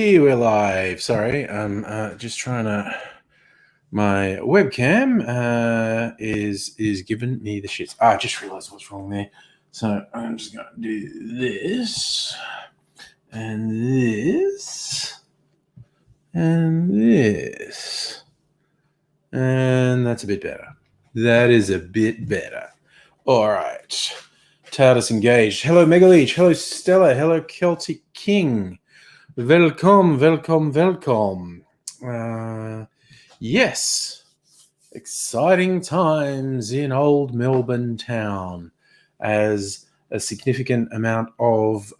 Hey, we're live. Sorry, I'm just trying to. My webcam is giving me the shits. I just realized what's wrong there. So I'm just going to do this and this and this, and that's a bit better. That is a bit better. All right. TARDIS engaged. Hello, Megaleech. Hello, Stella. Hello, Celtic King. Welcome. Yes, exciting times in old Melbourne town as a significant amount of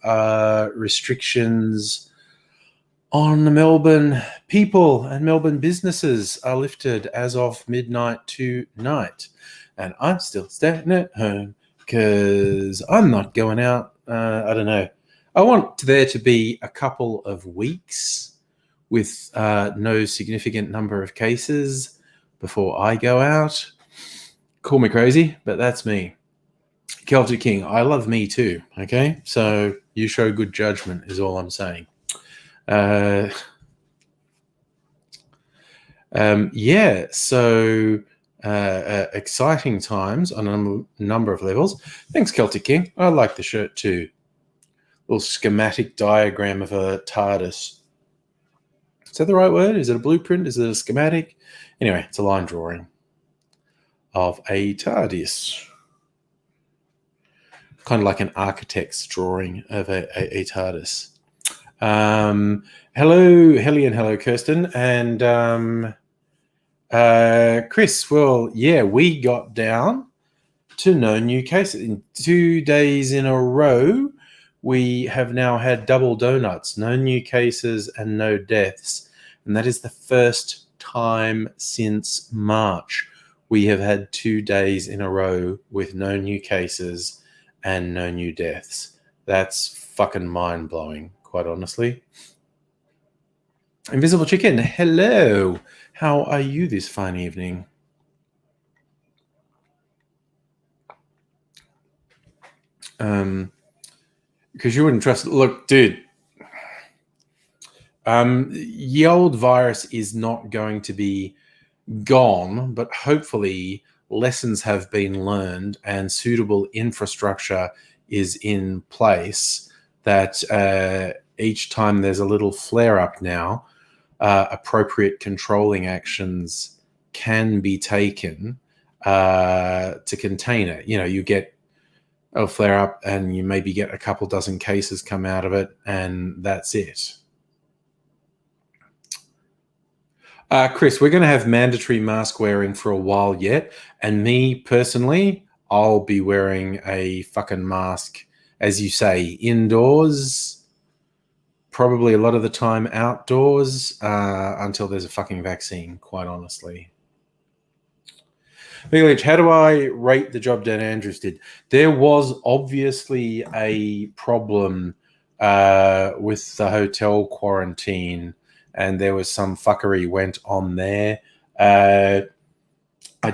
restrictions on the Melbourne people and Melbourne businesses are lifted as of midnight tonight. And I'm still staying at home because I'm not going out. I don't know. I want there to be a couple of weeks with no significant number of cases before I go out. Call me crazy, but that's me. Celtic King, I love me too, okay? So you show good judgment is all I'm saying. Exciting times on a number of levels. Thanks, Celtic King. I like the shirt too. Little schematic diagram of a TARDIS. Is that the right word? Is it a blueprint? Is it a schematic? Anyway, it's a line drawing of a TARDIS. Kind of like an architect's drawing of a TARDIS. Hello, Helly, and hello, Kirsten. And Chris, well, yeah, we got down to no new cases. In 2 days in a row, we have now had double donuts, no new cases and no deaths. And that is the first time since March we have had 2 days in a row with no new cases and no new deaths. That's fucking mind-blowing, quite honestly. Invisible Chicken, hello. How are you this fine evening? Because you wouldn't trust. Look, dude. The old virus is not going to be gone, but hopefully lessons have been learned and suitable infrastructure is in place that each time there's a little flare-up now, appropriate controlling actions can be taken to contain it. You know, you get a flare-up and you maybe get a couple dozen cases come out of it, and that's it. Chris, we're going to have mandatory mask wearing for a while yet, and me personally, I'll be wearing a fucking mask, as you say, indoors, probably a lot of the time outdoors, until there's a fucking vaccine, quite honestly. Big how do I rate the job Dan Andrews did? There was obviously a problem with the hotel quarantine, and there was some fuckery went on there. I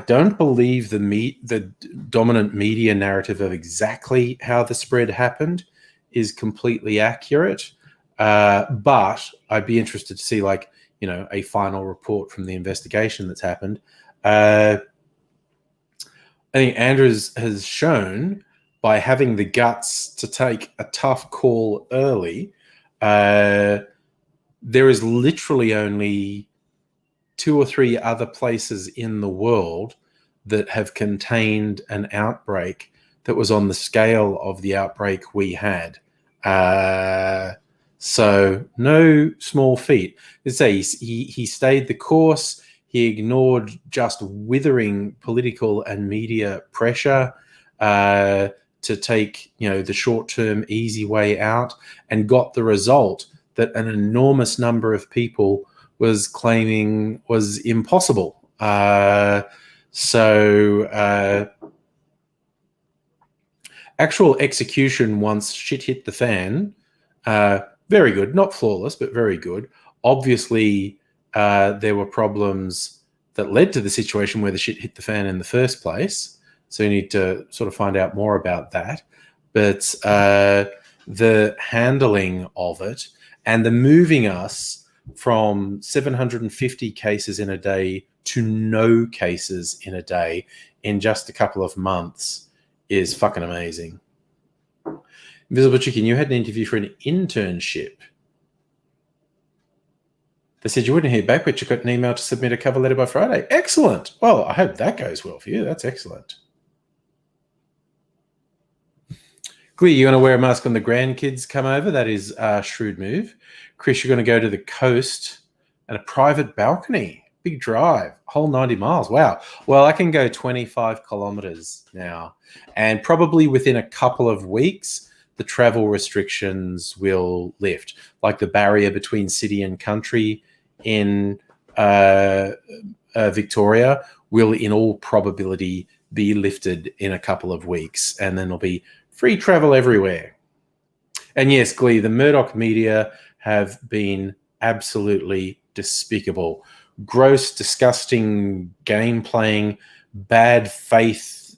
don't believe the dominant media narrative of exactly how the spread happened is completely accurate, but I'd be interested to see, like, you know, a final report from the investigation that's happened. I think Andrews has shown by having the guts to take a tough call early. There is literally only 2 or 3 other places in the world that have contained an outbreak that was on the scale of the outbreak we had. So no small feat. Let's say he stayed the course. He ignored just withering political and media pressure to take, you know, the short-term easy way out, and got the result that an enormous number of people was claiming was impossible. Actual execution once shit hit the fan, very good. Not flawless, but very good. Obviously, there were problems that led to the situation where the shit hit the fan in the first place. So you need to sort of find out more about that. But the handling of it and they're moving us from 750 cases in a day to no cases in a day in just a couple of months is fucking amazing. Invisible Chicken, you had an interview for an internship. They said you wouldn't hear back, but you got an email to submit a cover letter by Friday. Excellent. Well, I hope that goes well for you. That's excellent. Glee, you're going to wear a mask when the grandkids come over. That is a shrewd move. Chris, you're going to go to the coast and a private balcony. Big drive, whole 90 miles. Wow. Well, I can go 25 kilometers now. And probably within a couple of weeks, the travel restrictions will lift. Like the barrier between city and country in Victoria will, in all probability, be lifted in a couple of weeks. And then there'll be free travel everywhere. And yes, Glee, the Murdoch media have been absolutely despicable. Gross, disgusting game playing, bad faith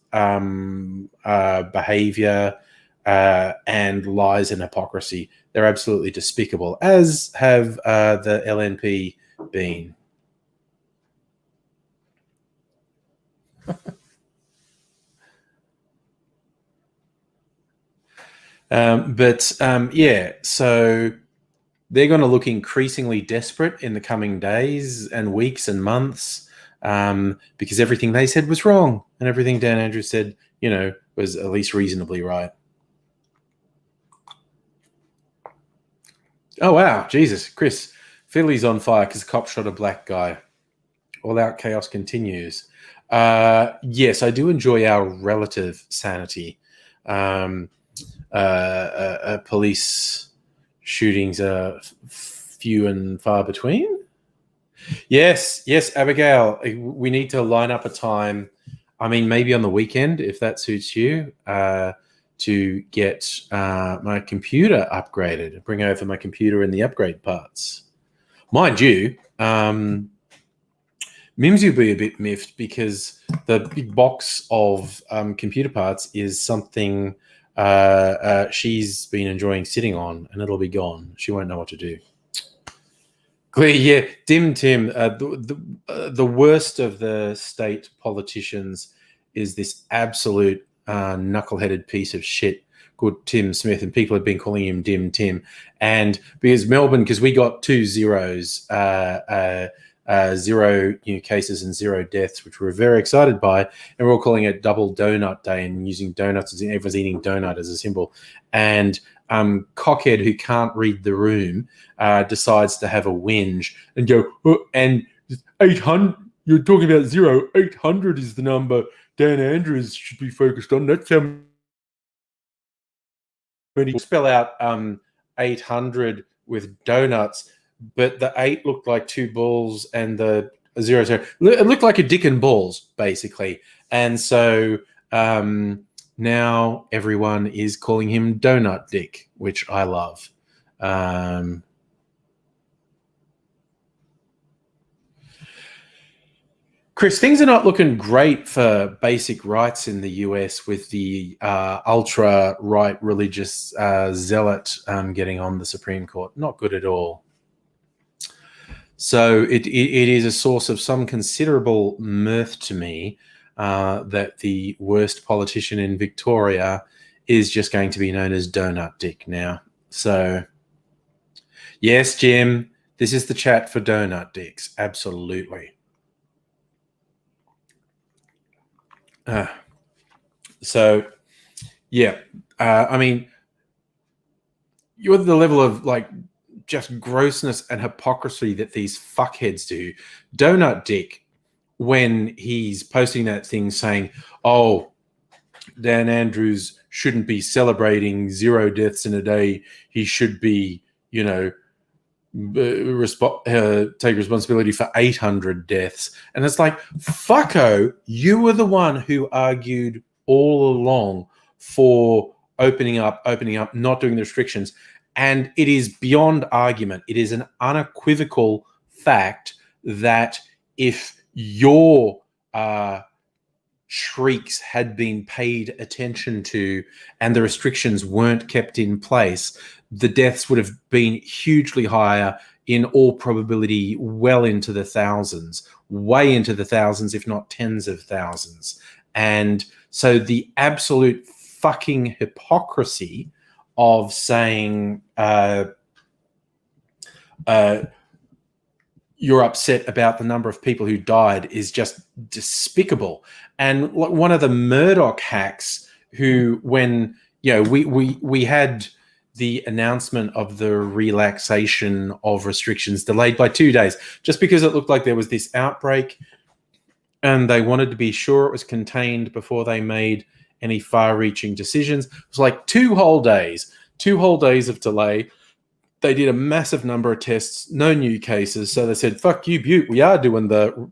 behavior, and lies and hypocrisy. They're absolutely despicable, as have the LNP been. Yeah, so they're going to look increasingly desperate in the coming days and weeks and months because everything they said was wrong and everything Dan Andrews said, was at least reasonably right. Oh, wow. Jesus. Chris, Philly's on fire because a cop shot a black guy. All out chaos continues. Yes, I do enjoy our relative sanity. Police shootings are few and far between. Yes, Abigail. We need to line up a time. I mean, maybe on the weekend, if that suits you, to get my computer upgraded. Bring over my computer and the upgrade parts. Mind you, Mimsy will be a bit miffed because the big box of computer parts is something she's been enjoying sitting on, and it'll be gone. She won't know what to do. Yeah, Dim Tim, the worst of the state politicians is this absolute knuckleheaded piece of shit called Tim Smith, and people have been calling him Dim Tim. And because Melbourne, because we got 2 zeros, 0 new cases and 0 deaths, which we're very excited by, and we're all calling it Double Donut Day and using donuts as everyone's eating donut as a symbol. And Cockhead, who can't read the room, decides to have a whinge and go, and 800. You're talking about 0. 800 is the number Dan Andrews should be focused on. That's how many spell out 800 with donuts. But the 8 looked like 2 balls and the 0. It looked like a dick and balls, basically. And so now everyone is calling him Donut Dick, which I love. Chris, things are not looking great for basic rights in the US with the ultra-right religious zealot getting on the Supreme Court. Not good at all. So it is a source of some considerable mirth to me that the worst politician in Victoria is just going to be known as Donut Dick now. So, yes, Jim, this is the chat for Donut Dicks. Absolutely. Yeah, I mean, you're at the level of like just grossness and hypocrisy that these fuckheads do. Donut Dick, when he's posting that thing saying, oh, Dan Andrews shouldn't be celebrating 0 deaths in a day. He should be, take responsibility for 800 deaths. And it's like, fucko, you were the one who argued all along for opening up, not doing the restrictions. And it is beyond argument. It is an unequivocal fact that if your shrieks had been paid attention to and the restrictions weren't kept in place, the deaths would have been hugely higher, in all probability well into the thousands, way into the thousands, if not tens of thousands. And so the absolute fucking hypocrisy of saying you're upset about the number of people who died is just despicable. And one of the Murdoch hacks who, when, we had the announcement of the relaxation of restrictions delayed by 2 days, just because it looked like there was this outbreak and they wanted to be sure it was contained before they made any far-reaching decisions. It was like 2 whole days of delay. They did a massive number of tests, no new cases. So they said, fuck you, Butte, we are doing the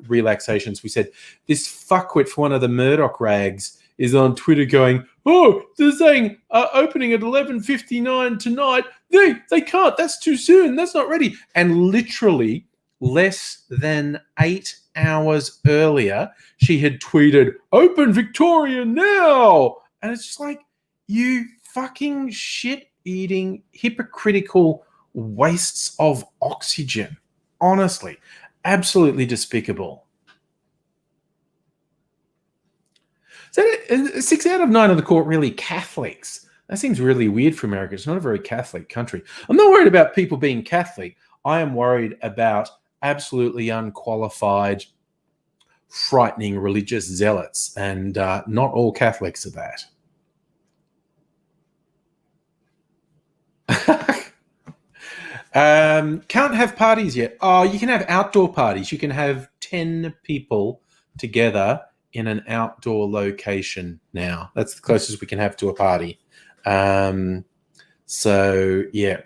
relaxations. We said, this fuckwit for one of the Murdoch rags is on Twitter going, oh, they're saying opening at 11:59 tonight. They can't. That's too soon. That's not ready. And literally less than 8 hours earlier, she had tweeted, open Victoria now. And it's just like, you fucking shit-eating, hypocritical wastes of oxygen. Honestly, absolutely despicable. So 6 out of 9 of the court really Catholics. That seems really weird for America. It's not a very Catholic country. I'm not worried about people being Catholic. I am worried about absolutely unqualified, frightening religious zealots, and not all Catholics are that. Can't have parties yet. Oh, you can have outdoor parties. You can have 10 people together in an outdoor location now. That's the closest we can have to a party. So, yeah.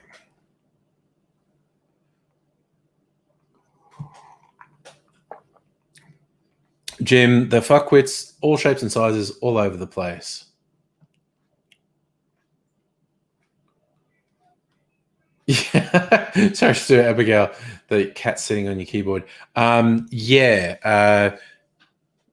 Jim, the fuckwits, all shapes and sizes, all over the place. Yeah. Sorry, Stuart Abigail, the cat sitting on your keyboard.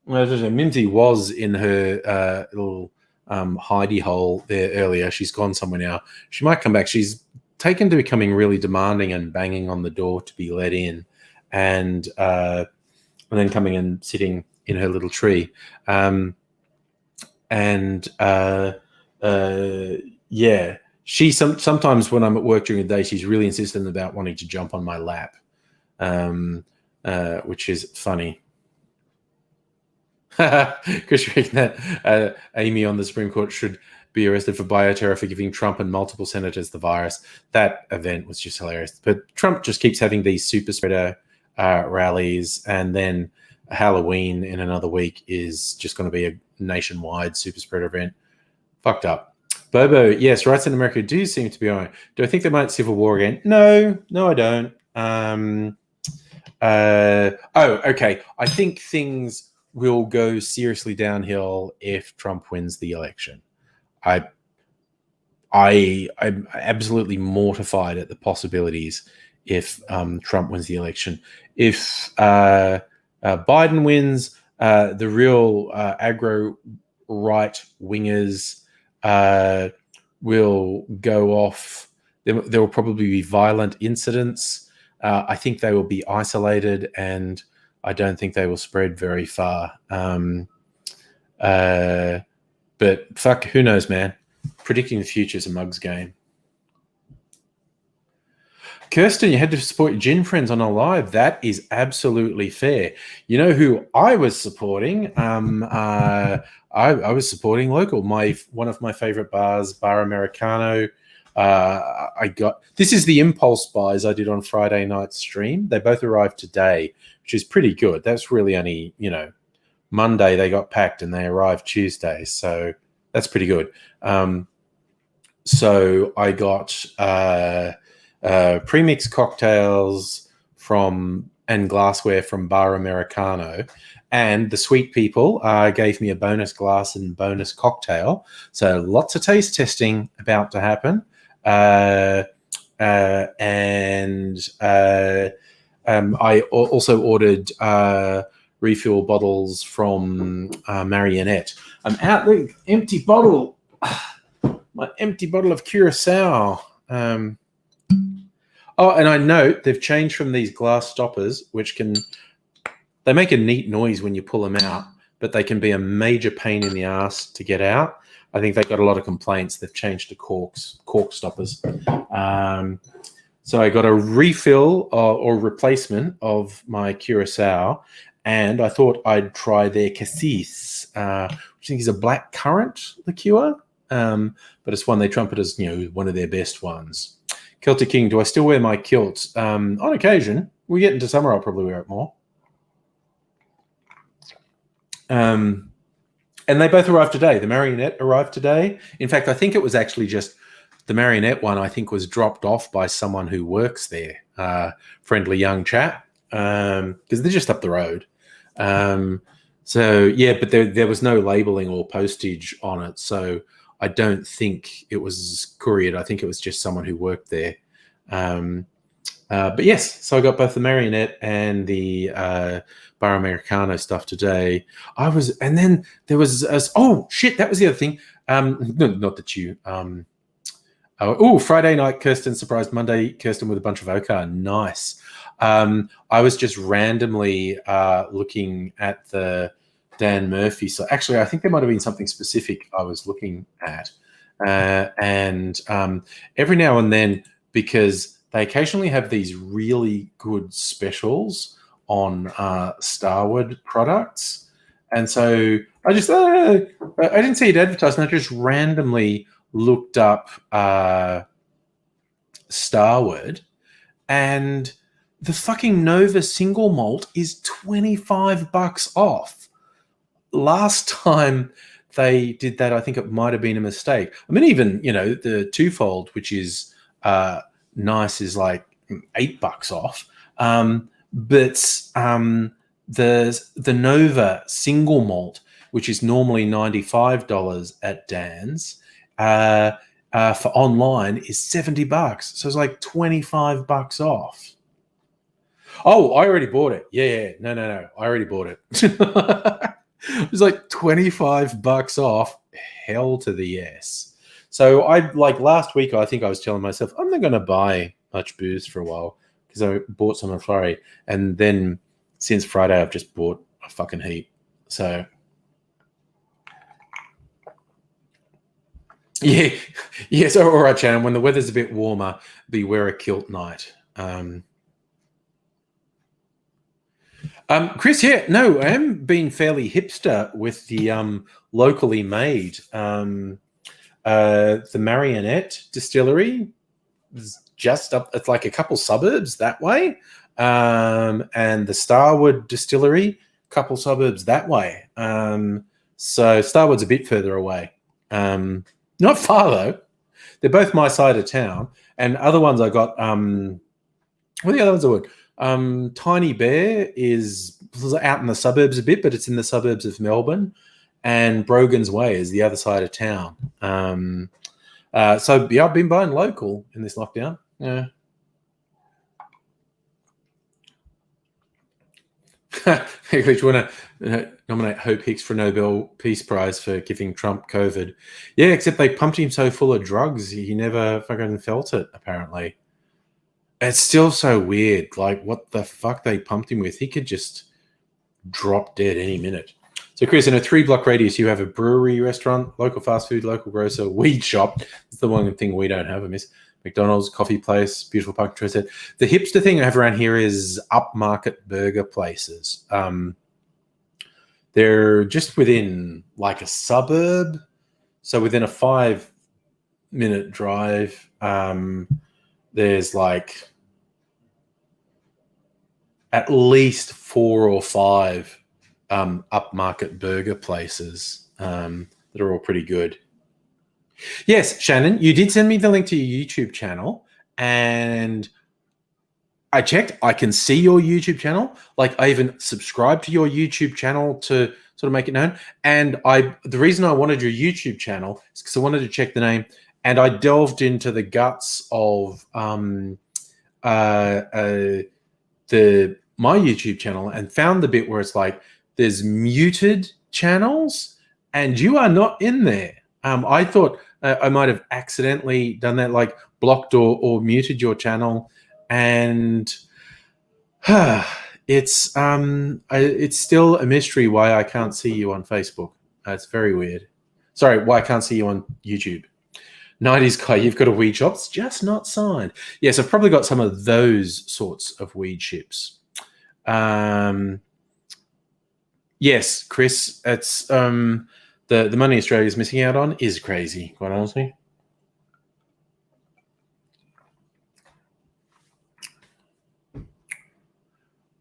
Mimsy was in her little hidey hole there earlier. She's gone somewhere now. She might come back. She's taken to becoming really demanding and banging on the door to be let in, and then coming and sitting in her little tree. Yeah. She sometimes when I'm at work during the day, she's really insistent about wanting to jump on my lap, which is funny. Chris reading that Amy on the Supreme Court should be arrested for bioterror for giving Trump and multiple senators the virus. That event was just hilarious. But Trump just keeps having these super spreader rallies, and then Halloween in another week is just going to be a nationwide super spreader event. Fucked up. Bobo, yes, rights in America do seem to be on. Do I think they might civil war again? No, I don't. Okay. I think things will go seriously downhill if Trump wins the election. I'm absolutely mortified at the possibilities if Trump wins the election. If Biden wins, the real aggro right wingers will go off. There will probably be violent incidents. I think they will be isolated, and I don't think they will spread very far. But fuck, who knows, man? Predicting the future is a mug's game. Kirsten, you had to support your gin friends on a live. That is absolutely fair. You know who I was supporting? I was supporting local. One of my favorite bars, Bar Americano. This is the impulse buys I did on Friday night stream. They both arrived today, which is pretty good. That's really only, Monday they got packed and they arrived Tuesday. So that's pretty good. So I got premixed cocktails and glassware from Bar Americano, and the sweet people gave me a bonus glass and bonus cocktail. So lots of taste testing about to happen. I also ordered refill bottles from Marionette. I'm out the empty bottle. My empty bottle of Curacao. Oh, and I note they've changed from these glass stoppers, which they make a neat noise when you pull them out, but they can be a major pain in the ass to get out. I think they got a lot of complaints. They've changed to cork stoppers. So I got a refill or replacement of my Curacao, and I thought I'd try their Cassis, which I think is a black currant liqueur, but it's one they trumpet as one of their best ones. Celtic King, do I still wear my kilt? On occasion. We get into summer, I'll probably wear it more. And they both arrived today. The Marionette arrived today. In fact, I think it was actually just the Marionette one, I think, was dropped off by someone who works there, friendly young chap, because they're just up the road. So, yeah, but there was no labeling or postage on it. So I don't think it was couriered. I think it was just someone who worked there. But yes, so I got both the Marionette and the Bar Americano stuff today. And then there was, oh shit, that was the other thing. Not that you, Friday night, Kirsten surprised Monday, Kirsten with a bunch of Oka. Nice. I was just randomly looking at the Dan Murphy. So actually, I think there might have been something specific I was looking at. And every now and then, because they occasionally have these really good specials on Starwood products. And so I just, I didn't see it advertised, and I just randomly looked up Starwood, and the fucking Nova single malt is $25 off. Last time they did that, I think it might have been a mistake. I mean, even, the twofold, which is nice, is like $8 off. But the Nova single malt, which is normally $95 at Dan's, for online is $70. So it's like $25 off. Oh, I already bought it. Yeah. No. I already bought it. It was like $25 off. Hell to the yes. So last week, I think I was telling myself, I'm not going to buy much booze for a while because I bought some on Flurry. And then since Friday, I've just bought a fucking heap. So yeah. So all right, Shannon, when the weather's a bit warmer, beware a kilt night. Chris, I am being fairly hipster with the locally made. The Marionette Distillery is just up. It's like a couple suburbs that way, and the Starwood Distillery, couple suburbs that way. So Starwood's a bit further away. Not far though. They're both my side of town, and other ones I got. What are the other ones I got? Tiny Bear is out in the suburbs a bit, but it's in the suburbs of Melbourne, and Brogan's Way is the other side of town. So I've been buying local in this lockdown. Yeah. Do you want to nominate Hope Hicks for a Nobel Peace Prize for giving Trump COVID? Yeah, except they pumped him so full of drugs, he never fucking felt it, apparently. It's still so weird. Like, what the fuck they pumped him with? He could just drop dead any minute. So, Chris, in a 3-block radius, you have a brewery, restaurant, local fast food, local grocer, weed shop. It's the one thing we don't have, I miss. McDonald's, coffee place, beautiful park trail set. The hipster thing I have around here is upmarket burger places. They're just within like a suburb. So within a 5-minute drive, there's like at least 4 or 5 upmarket burger places that are all pretty good. Yes, Shannon, you did send me the link to your YouTube channel, and I checked. I can see your YouTube channel. Like, I even subscribed to your YouTube channel to sort of make it known. And the reason I wanted your YouTube channel is because I wanted to check the name, and I delved into the guts of my YouTube channel and found the bit where it's like there's muted channels, and you are not in there. I thought I might have accidentally done that. Like, blocked or muted your channel, and it's still a mystery why I can't see you on Facebook. It's very weird. Sorry, why I can't see you on YouTube. 90s guy, you've got a weed shop. It's just not signed. Yes, I've probably got some of those sorts of weed ships. Yes, Chris, it's the money Australia's missing out on is crazy, quite honestly.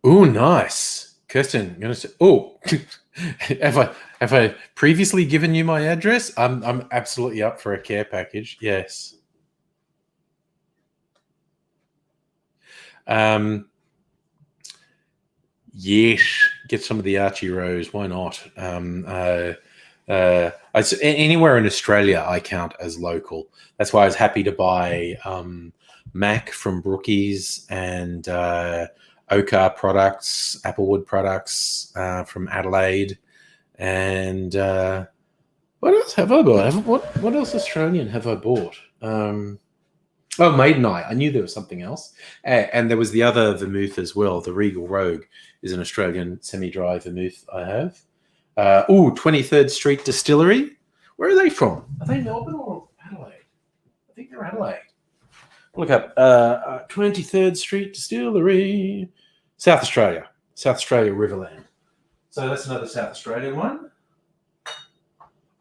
Oh, nice, Kirsten. I'm gonna say, oh, have I previously given you my address? I'm absolutely up for a care package. Yes. Yes, get some of the Archie Rose. Why not? Anywhere in Australia, I count as local. That's why I was happy to buy Mac from Brookies and Oka products, Applewood products from Adelaide, and what else have I bought? What else Australian have I bought? Oh, Maiden Eye. I knew there was something else. And there was the other vermouth as well. The Regal Rogue is an Australian semi-dry vermouth I have. 23rd Street Distillery. Where are they from? Are they Melbourne or Adelaide? I think they're Adelaide. Look up 23rd Street Distillery. South Australia. South Australia Riverland. So that's another South Australian one.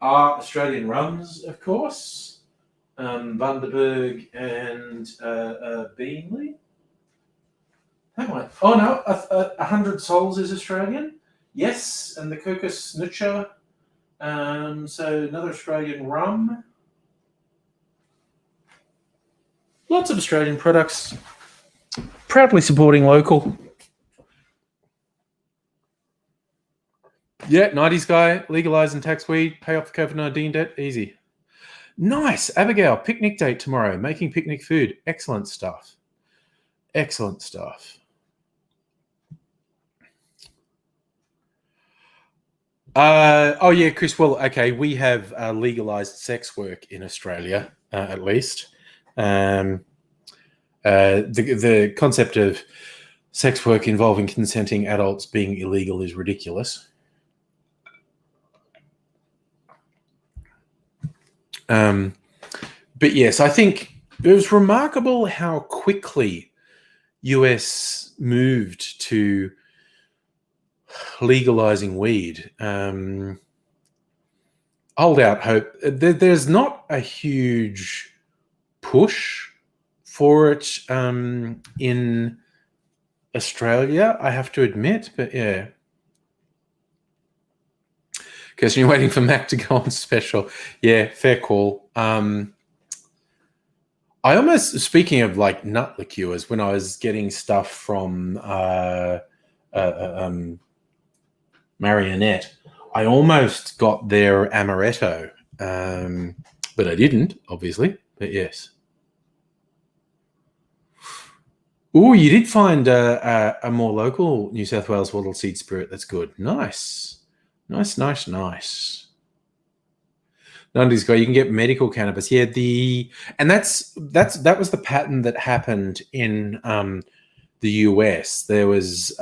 Australian rums, of course. Bundaberg and Beanley. Oh no, 100 Souls is Australian. Yes, and the Coca Snitcher. So another Australian rum. Lots of Australian products. Proudly supporting local. Yeah, 90s guy, legalise and tax weed, pay off the COVID-19 debt, easy. Nice. Abigail, picnic date tomorrow, making picnic food. Excellent stuff. Excellent stuff. Oh, yeah, Chris. Well, okay, we have legalized sex work in Australia, at least. The concept of sex work involving consenting adults being illegal is ridiculous. But yes, I think it was remarkable how quickly US moved to legalizing weed. Hold out hope. There's not a huge push for it in Australia, I have to admit, but yeah. Because you're waiting for Mac to go on special. Yeah, fair call. I almost, speaking of like nut liqueurs, when I was getting stuff from Marionette, I almost got their amaretto, but I didn't, obviously. But yes. Oh, you did find a more local New South Wales Wattle Seed Spirit. That's good. Nice. Nice. 90s guy, you can get medical cannabis. Yeah, that was the pattern that happened in the US. There was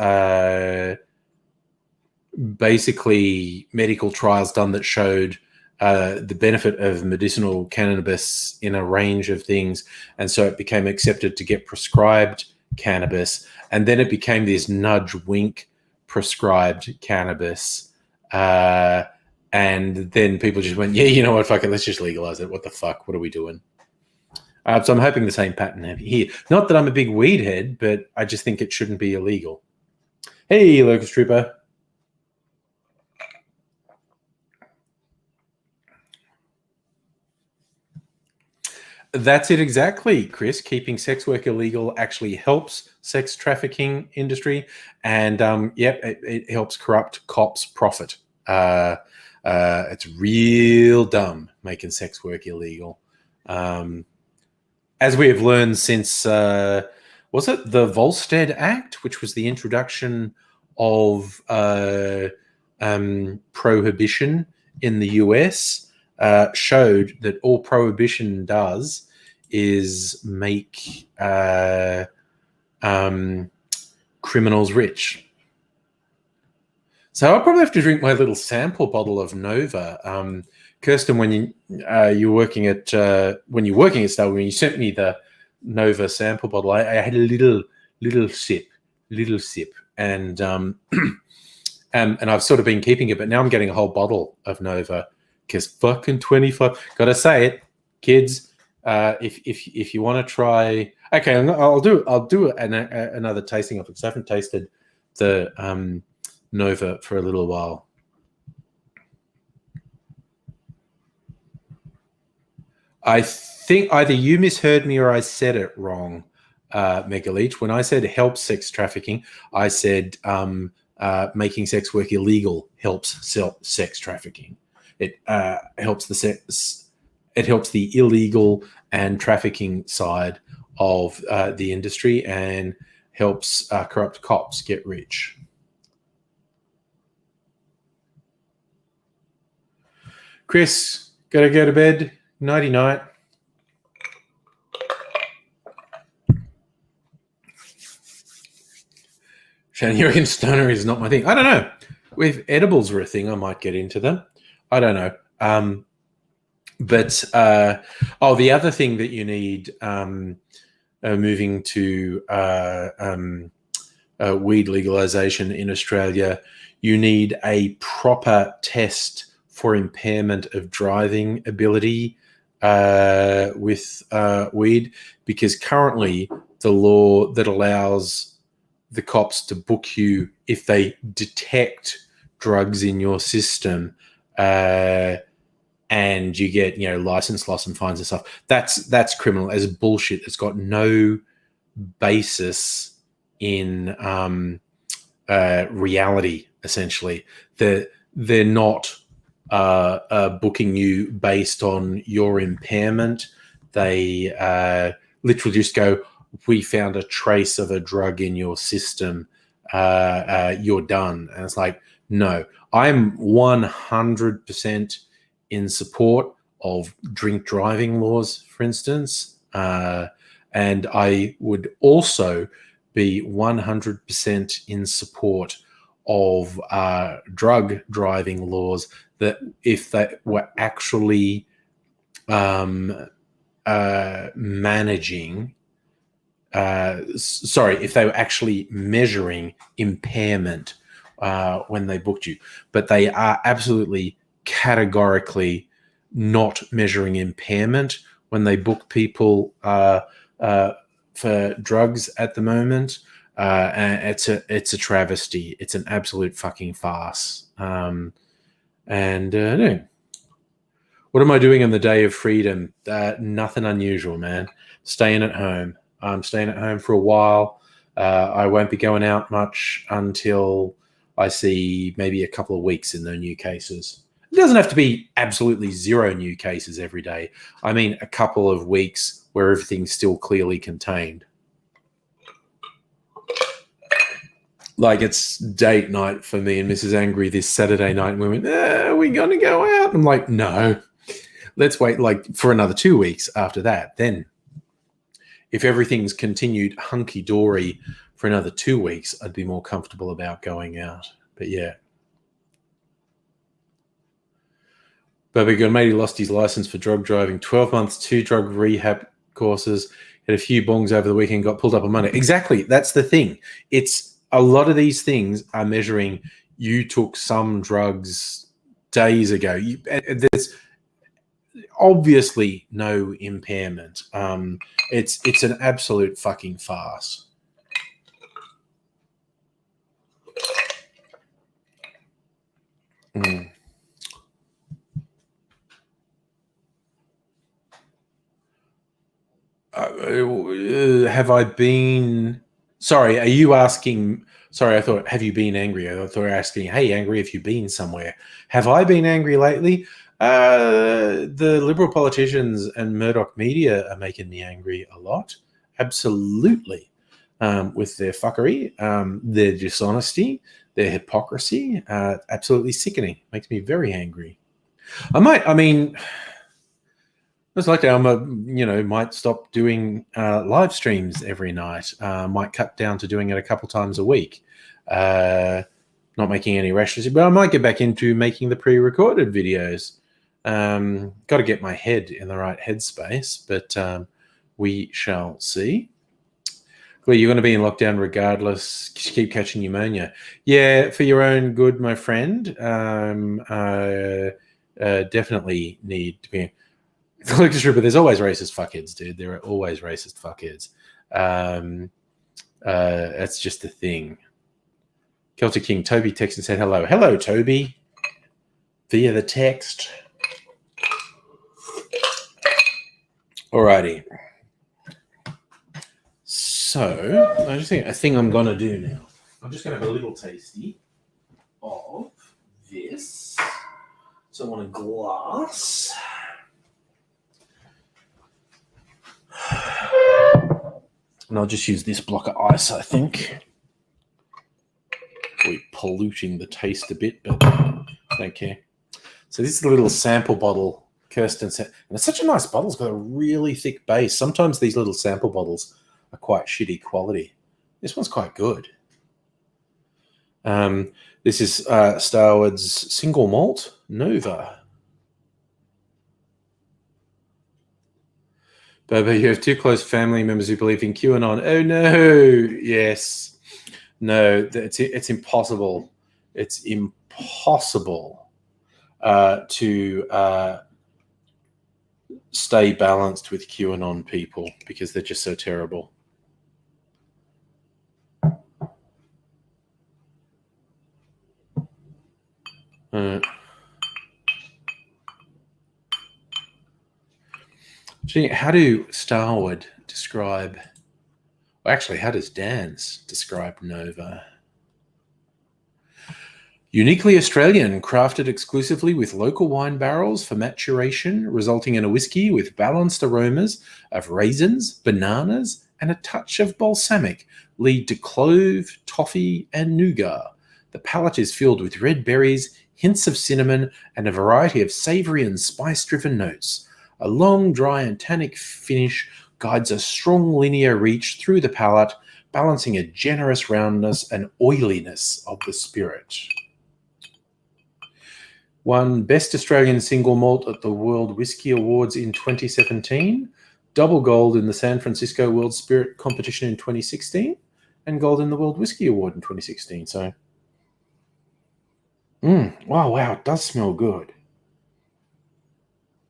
basically medical trials done that showed the benefit of medicinal cannabis in a range of things, and so it became accepted to get prescribed cannabis, and then it became this nudge wink prescribed cannabis. And then people just went, yeah, you know what, fuck it, let's just legalize it. What the fuck? What are we doing? So I'm hoping the same pattern here. Not that I'm a big weed head, but I just think it shouldn't be illegal. Hey, Locust Trooper. That's it exactly, Chris. Keeping sex work illegal actually helps sex trafficking industry, and it helps corrupt cops profit. It's real dumb making sex work illegal. As we have learned since, was it the Volstead Act, which was the introduction of prohibition in the US, showed that all prohibition does is make criminals rich. So I'll probably have to drink my little sample bottle of Nova. Kirsten, when you're working at Star, when you sent me the Nova sample bottle, I had a little sip, and and I've sort of been keeping it, but now I'm getting a whole bottle of Nova because fucking 25. Gotta say it, kids. If you want to try, okay, I'll do another tasting of it because I haven't tasted the Nova for a little while. I think either you misheard me or I said it wrong, Megaleech. When I said helps sex trafficking, I said making sex work illegal helps sex trafficking. It helps the illegal and trafficking side of the industry and helps corrupt cops get rich. Chris, gotta go to bed. Nighty night. Shannon, you reckon stoner is not my thing? I don't know. If edibles were a thing, I might get into them. I don't know. But the other thing that you need moving to weed legalization in Australia, you need a proper test for impairment of driving ability with weed, because currently the law that allows the cops to book you if they detect drugs in your system and you get, license loss and fines and stuff, that's criminal as bullshit. It's got no basis in reality. Essentially, they're not booking you based on your impairment. They literally just go, we found a trace of a drug in your system, you're done. And it's like, no, I'm 100% in support of drink driving laws, for instance. And I would also be 100% in support of drug driving laws that if they were actually if they were actually measuring impairment when they booked you. But they are absolutely categorically not measuring impairment when they book people for drugs at the moment. And it's a travesty. It's an absolute fucking farce. No. What am I doing on the day of freedom? Nothing unusual, man. Staying at home. I'm staying at home for a while. I won't be going out much until I see maybe a couple of weeks in no new cases. It doesn't have to be absolutely zero new cases every day. I mean, a couple of weeks where everything's still clearly contained. Like, it's date night for me and Mrs. Angry this Saturday night, and we went, are we going to go out? I'm like, no, let's wait for another 2 weeks after that. Then if everything's continued hunky-dory for another 2 weeks, I'd be more comfortable about going out. But yeah. Bobby Gunmady lost his license for drug driving, 12 months, 2 drug rehab courses, had a few bongs over the weekend, got pulled up on Monday. Exactly. That's the thing. It's a lot of these things are measuring you took some drugs days ago. There's obviously no impairment. It's an absolute fucking farce. Have I been... Sorry, are you asking... Sorry, I thought, have you been angry? I thought you were asking, hey, Angry, have you been somewhere? Have I been angry lately? The Liberal politicians and Murdoch media are making me angry a lot. Absolutely. With their fuckery, their dishonesty, their hypocrisy. Absolutely sickening. Makes me very angry. It's like might stop doing live streams every night. Might cut down to doing it a couple times a week. Not making any rashes, but I might get back into making the pre-recorded videos. Got to get my head in the right headspace, but we shall see. Well, you're going to be in lockdown regardless. Keep catching pneumonia. Yeah, for your own good, my friend. Definitely need to be. Look, it's true, but there's always racist fuckheads, dude. There are always racist fuckheads. That's just the thing. Celtic King Toby texted and said hello. Hello, Toby. Via the text. Alrighty. So, I just think a thing I'm going to do now. I'm just going to have a little tasty of this. So I want a glass. And I'll just use this block of ice, I think. We're polluting the taste a bit, but don't care. So this is a little sample bottle Kirsten said. And it's such a nice bottle. It's got a really thick base. Sometimes these little sample bottles are quite shitty quality. This one's quite good. This is Starwood's single malt Nova. Bobo, you have two close family members who believe in QAnon. Oh no! Yes, no. It's impossible. It's impossible to stay balanced with QAnon people because they're just so terrible. Gee, how do Starwood describe... Well, actually, how does Dan's describe Nova? Uniquely Australian, crafted exclusively with local wine barrels for maturation, resulting in a whiskey with balanced aromas of raisins, bananas, and a touch of balsamic lead to clove, toffee, and nougat. The palate is filled with red berries, hints of cinnamon, and a variety of savoury and spice-driven notes. A long, dry, and tannic finish guides a strong linear reach through the palate, balancing a generous roundness and oiliness of the spirit. Won Best Australian Single Malt at the World Whisky Awards in 2017, double gold in the San Francisco World Spirit Competition in 2016, and gold in the World Whisky Award in 2016. So, wow, it does smell good.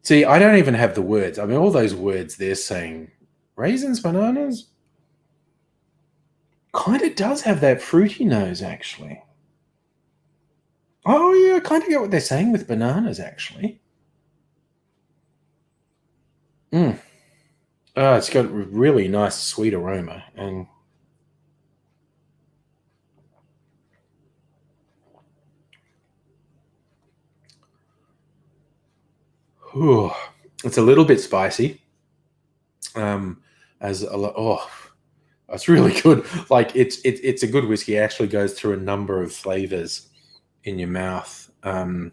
See, I don't even have the words. I mean, all those words they're saying, raisins, bananas, kind of does have that fruity nose, actually. Oh, yeah, I kind of get what they're saying with bananas, actually. Oh, it's got a really nice sweet aroma. And it's a little bit spicy. It's really good. Like it's a good whiskey. It actually goes through a number of flavors in your mouth. And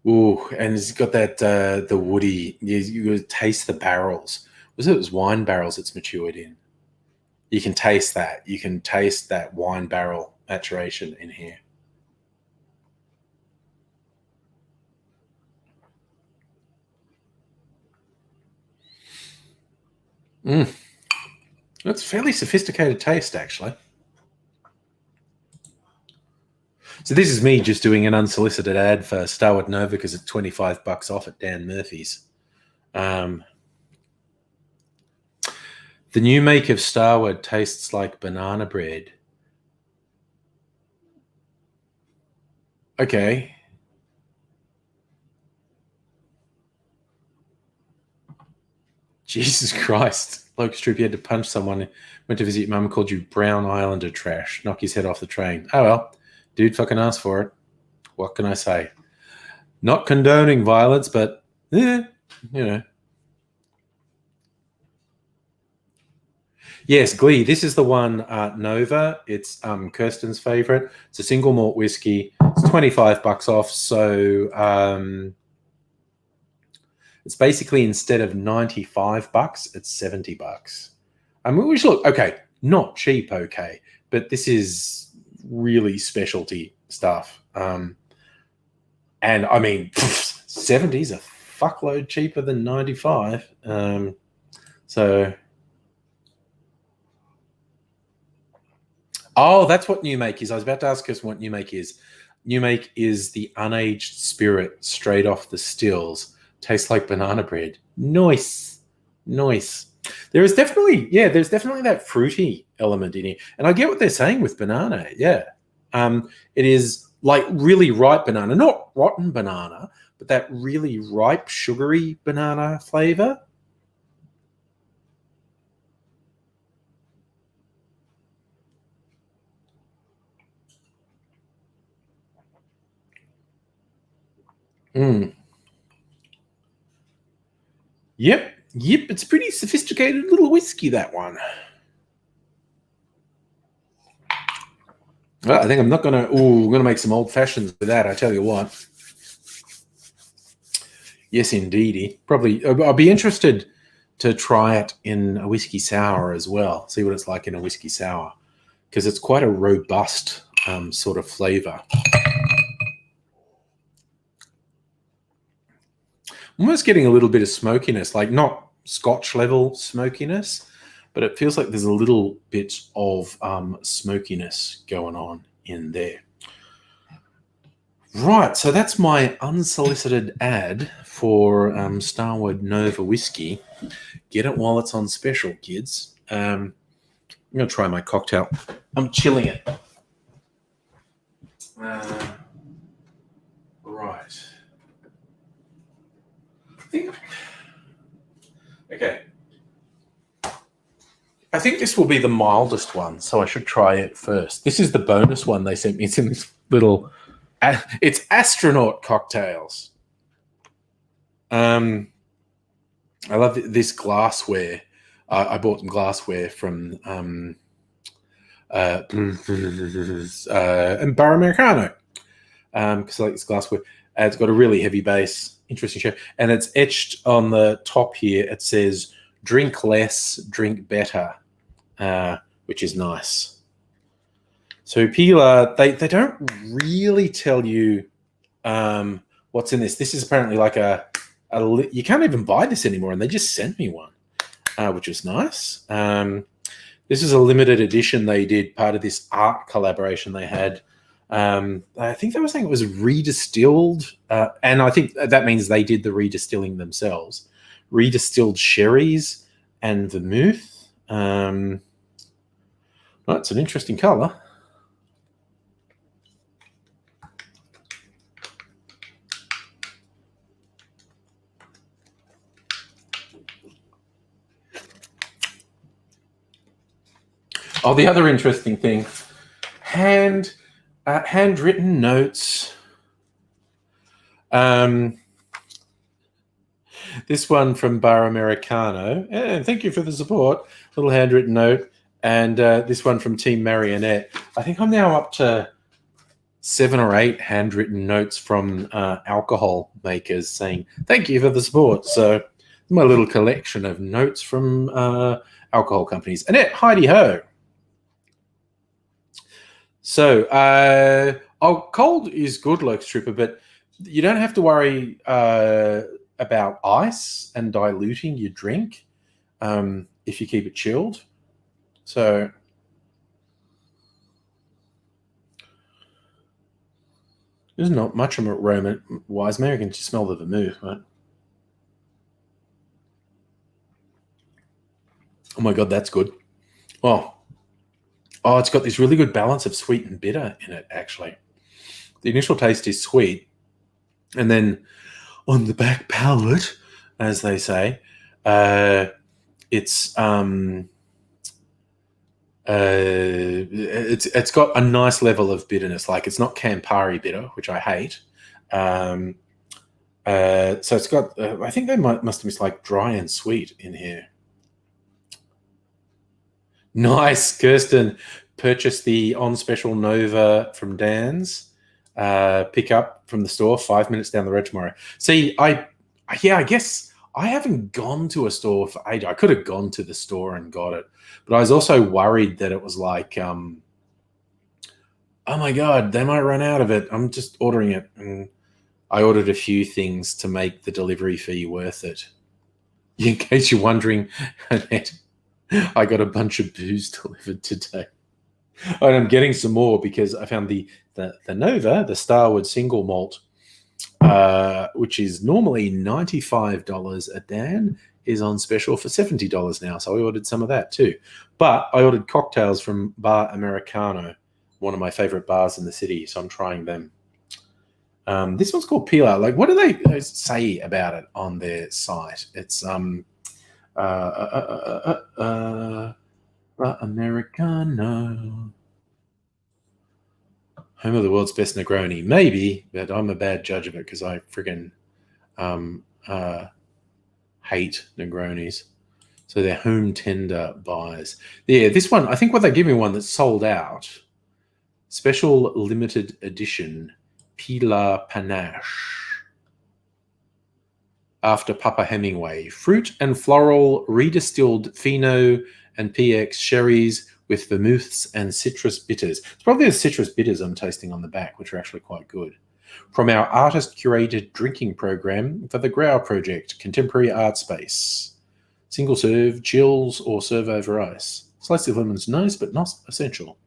it's got that the woody. You taste the barrels. It was wine barrels it's matured in. You can taste that. You can taste that wine barrel maturation in here. That's fairly sophisticated taste, actually. So this is me just doing an unsolicited ad for Starwood Nova because it's $25 off at Dan Murphy's. The new make of Starwood tastes like banana bread. Okay. Jesus Christ. Locust Troop, you had to punch someone. Went to visit your mum, called you Brown Islander trash. Knock his head off the train. Oh, well. Dude fucking asked for it. What can I say? Not condoning violence, but, you know. Yes, Glee. This is the one, Nova. It's Kirsten's favorite. It's a single malt whiskey. It's $25 off. So It's basically instead of $95, it's $70. I mean, which look okay, not cheap, okay, but this is really specialty stuff. And I mean, 70 is a fuckload cheaper than 95. So, oh, that's what New Make is. I was about to ask us what New Make is. New Make is the unaged spirit straight off the stills. Tastes like banana bread. Nice. There's definitely that fruity element in here. And I get what they're saying with banana. Yeah. It is like really ripe banana, not rotten banana, but that really ripe, sugary banana flavor. Yep. It's a pretty sophisticated little whiskey, that one. Well, I think I'm not gonna. I'm gonna make some old fashions with that. I tell you what. Yes, indeedy. Probably. I'll be interested to try it in a whiskey sour as well. See what it's like in a whiskey sour, because it's quite a robust sort of flavor. Almost getting a little bit of smokiness, like not Scotch level smokiness, but it feels like there's a little bit of smokiness going on in there. Right, so that's my unsolicited ad for Starward Nova whiskey. Get it while it's on special, kids. I'm going to try my cocktail. I'm chilling it. Right. I think this will be the mildest one, so I should try it first. This is the bonus one they sent me. It's in this little... It's Astronaut Cocktails. I love this glassware. I bought some glassware from Bar Americano because I like this glassware. It's got a really heavy base, interesting shape, and it's etched on the top here. It says "Drink less, drink better," which is nice. So Pila, they don't really tell you what's in this. This is apparently like you can't even buy this anymore, and they just sent me one, which is nice. This is a limited edition they did, part of this art collaboration they had. I think they were saying it was redistilled, and I think that means they did the redistilling themselves. Redistilled sherries and vermouth. Well, it's an interesting color. Oh, the other interesting thing, handwritten notes. This one from Bar Americano. Thank you for the support. Little handwritten note. And this one from Team Marionette. I think I'm now up to 7 or 8 handwritten notes from alcohol makers saying, thank you for the support. So my little collection of notes from alcohol companies. Annette, Heidi Ho. So, cold is good, Lurks Trooper, but you don't have to worry about ice and diluting your drink if you keep it chilled. So, there's not much of a aroma-wise. Maybe I can just smell the vermouth, right? Oh my God, that's good. Oh, it's got this really good balance of sweet and bitter in it, actually. The initial taste is sweet. And then on the back palate, as they say, it's got a nice level of bitterness. Like, it's not Campari bitter, which I hate. So it's got, I think they must have missed like dry and sweet in here. Nice, Kirsten. Purchase the on special Nova from Dan's. Pick up from the store 5 minutes down the road tomorrow. See, I guess I haven't gone to a store for ages. I could have gone to the store and got it, but I was also worried that it was like, oh my God, they might run out of it. I'm just ordering it. And I ordered a few things to make the delivery fee worth it. In case you're wondering, Annette, I got a bunch of booze delivered today. And I'm getting some more because I found the Nova, the Starwood single malt, which is normally $95 a Dan, is on special for $70 now. So I ordered some of that too. But I ordered cocktails from Bar Americano, one of my favorite bars in the city. So I'm trying them. This one's called Peel Out. Like, what do they say about it on their site? It's Americano, home of the world's best Negroni. Maybe, but I'm a bad judge of it because I friggin' hate Negronis. So they're home tender buys. Yeah, this one, I think what they give me one that's sold out. Special limited edition Pilar Panache. After Papa Hemingway. Fruit and floral redistilled Fino and PX sherries with vermouths and citrus bitters. It's probably the citrus bitters I'm tasting on the back, which are actually quite good. From our artist-curated drinking program for the Grau Project, Contemporary Art Space. Single serve, chills, or serve over ice. Slice of lemon's nice, but not essential.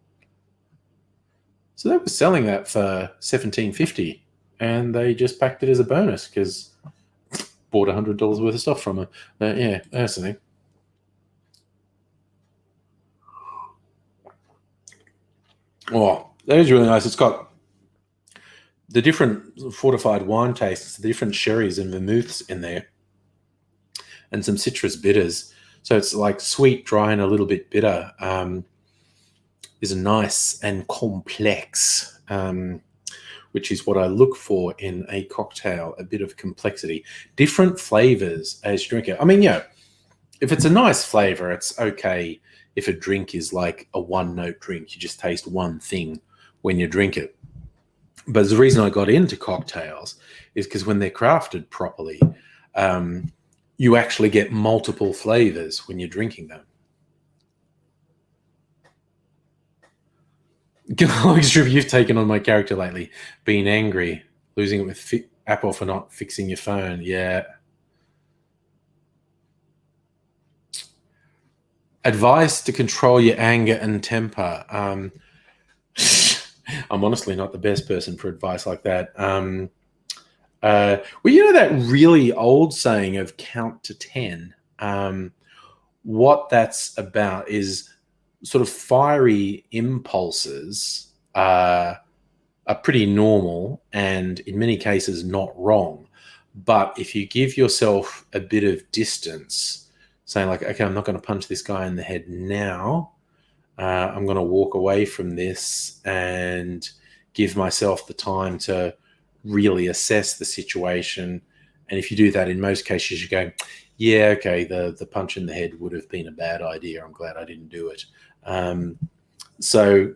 So they were selling that for $17.50, and they just packed it as a bonus because bought $100 worth of stuff from her. Yeah, that's the thing. Oh, that is really nice. It's got the different fortified wine tastes, the different sherries and vermouths in there, and some citrus bitters. So it's like sweet, dry, and a little bit bitter. Is nice and complex, which is what I look for in a cocktail, a bit of complexity. Different flavors as you drink it. I mean, if it's a nice flavor, it's okay if a drink is like a one-note drink. You just taste one thing when you drink it. But the reason I got into cocktails is because when they're crafted properly, you actually get multiple flavors when you're drinking them. How extreme you've taken on my character lately. Being angry, losing it with Apple for not fixing your phone. Yeah. Advice to control your anger and temper. I'm honestly not the best person for advice like that. Well, you know that really old saying of count to 10? What that's about is sort of fiery impulses are pretty normal and in many cases not wrong. But if you give yourself a bit of distance, saying like, okay, I'm not going to punch this guy in the head now. I'm going to walk away from this and give myself the time to really assess the situation. And if you do that, in most cases, you're going, yeah, okay, the punch in the head would have been a bad idea. I'm glad I didn't do it. So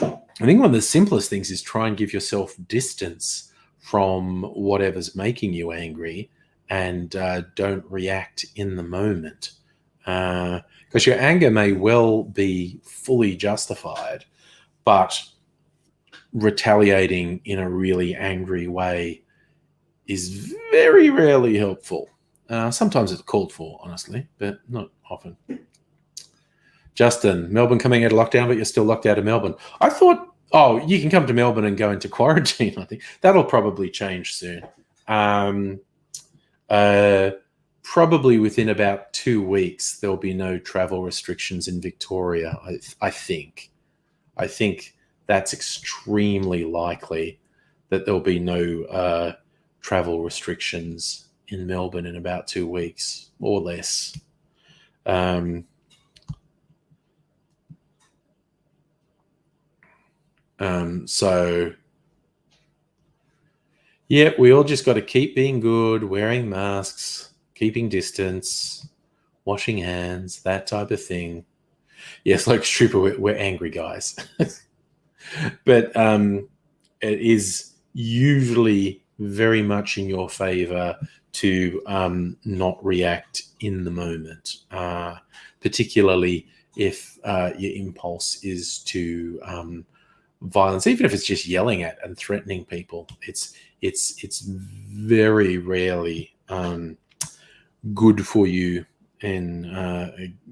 I think one of the simplest things is try and give yourself distance from whatever's making you angry and don't react in the moment. Because your anger may well be fully justified, but retaliating in a really angry way is very rarely helpful. Sometimes it's called for, honestly, but not often. Justin, Melbourne coming out of lockdown, but you're still locked out of Melbourne. I thought, you can come to Melbourne and go into quarantine. I think that'll probably change soon. Probably within about 2 weeks, there'll be no travel restrictions in Victoria. I think that's extremely likely that there'll be no travel restrictions in Melbourne in about 2 weeks or less. So yeah, we all just got to keep being good, wearing masks, keeping distance, washing hands, that type of thing. Yes, like Stripper, we're angry guys. But it is usually very much in your favor to not react in the moment, particularly if your impulse is to violence, even if it's just yelling at and threatening people. It's very rarely good for you and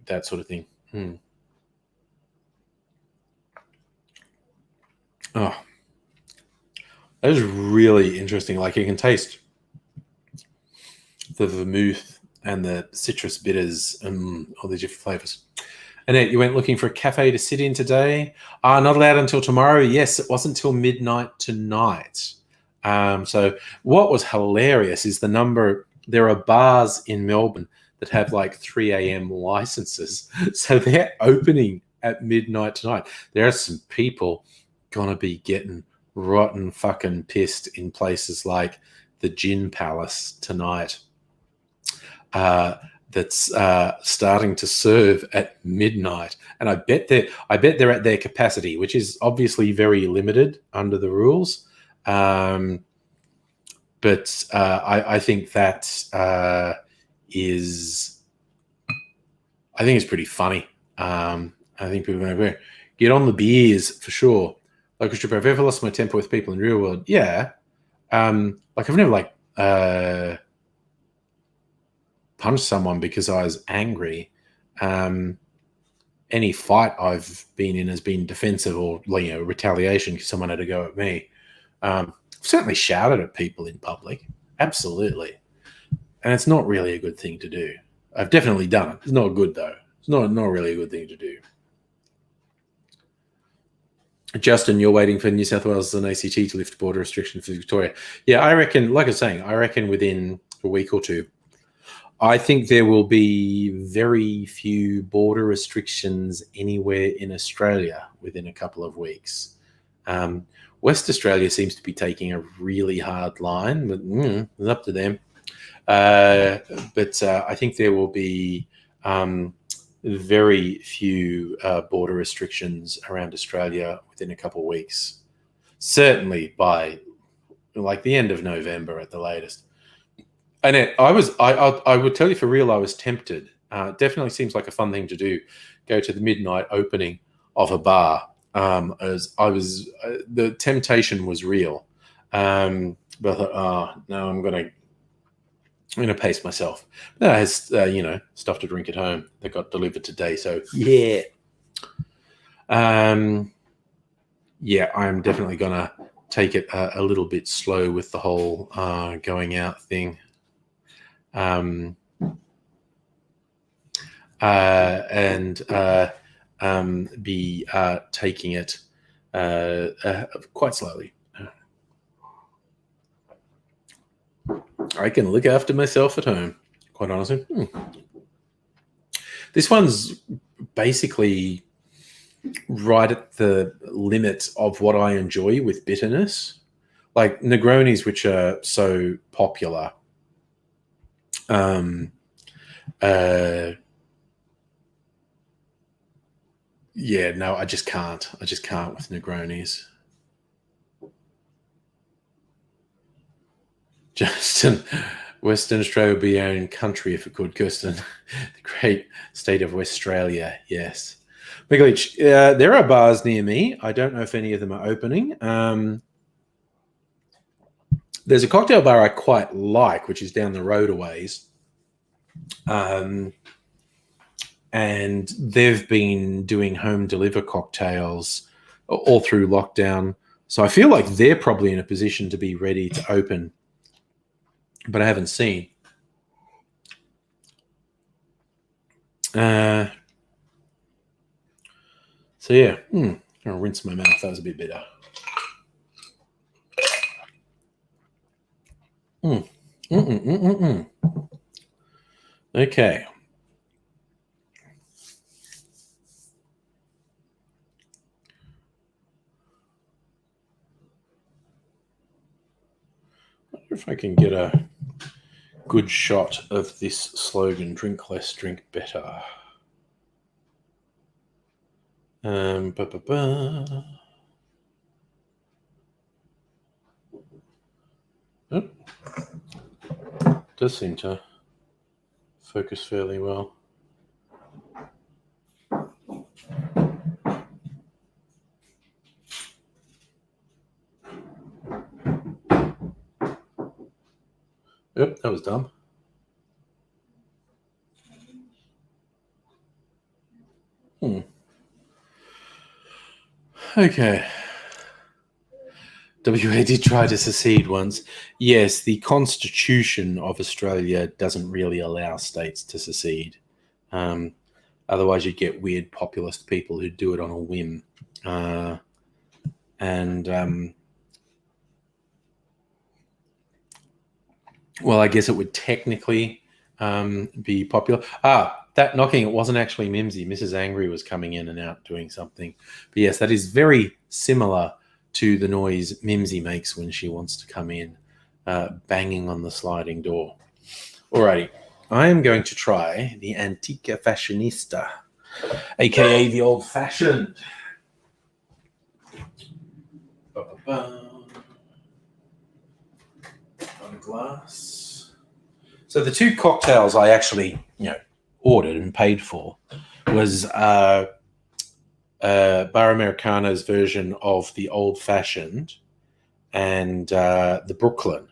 that sort of thing. Oh, that is really interesting. Like, you can taste the vermouth and the citrus bitters and all these different flavors. Annette, you went looking for a cafe to sit in today. Not allowed until tomorrow. Yes, it wasn't till midnight tonight. So what was hilarious is the number. There are bars in Melbourne that have like 3 a.m. licenses. So they're opening at midnight tonight. There are some people going to be getting rotten fucking pissed in places like the Gin Palace tonight. That's starting to serve at midnight, and I bet they're at their capacity, which is obviously very limited under the rules. But I think that is, I think it's pretty funny. I think people are going to get on the beers for sure. Like, I've ever lost my temper with people in the real world? Yeah. Like, I've never punched someone because I was angry. Any fight I've been in has been defensive or retaliation because someone had to go at me. I've certainly shouted at people in public, absolutely, and it's not really a good thing to do. I've definitely done it. It's not good though. It's not really a good thing to do. Justin, you're waiting for New South Wales and ACT to lift border restrictions for Victoria. Yeah, I reckon, like I was saying, I reckon within a week or two. I think there will be very few border restrictions anywhere in Australia within a couple of weeks. West Australia seems to be taking a really hard line, but it's up to them. But I think there will be very few border restrictions around Australia within a couple of weeks. Certainly by like the end of November at the latest. And I would tell you for real, I was tempted. Definitely seems like a fun thing to do. Go to the midnight opening of a bar. As I was, the temptation was real. But I thought, oh no, I'm gonna pace myself. But I has stuff to drink at home that got delivered today. So yeah, yeah, I'm definitely gonna take it a little bit slow with the whole going out thing. And be taking it quite slowly. I can look after myself at home, quite honestly. This one's basically right at the limit of what I enjoy with bitterness. Like Negronis, which are so popular. Yeah, no, I just can't. I just can't with Negronis. Justin, Western Australia would be our own country if it could, Kirsten. The great state of Westralia, yes. Miguelich, there are bars near me. I don't know if any of them are opening. There's a cocktail bar I quite like, which is down the road a ways. And they've been doing home deliver cocktails all through lockdown. So I feel like they're probably in a position to be ready to open, but I haven't seen. So yeah, I'm gonna rinse my mouth. That was a bit bitter. Okay. I wonder if I can get a good shot of this slogan: "Drink less, drink better." Oh. Does seem to focus fairly well. Yep, that was dumb. Okay. WA did try to secede once. Yes, the Constitution of Australia doesn't really allow states to secede. Otherwise, you get weird populist people who do it on a whim. Well, I guess it would technically be popular. That knocking, it wasn't actually Mimsy. Mrs. Angry was coming in and out doing something. But yes, that is very similar to the noise Mimsy makes when she wants to come in, banging on the sliding door. Alrighty, I am going to try the Antica Fashionista, aka the old-fashioned. On a glass. So the two cocktails I actually, ordered and paid for was Bar Americana's version of the old-fashioned and the Brooklyn,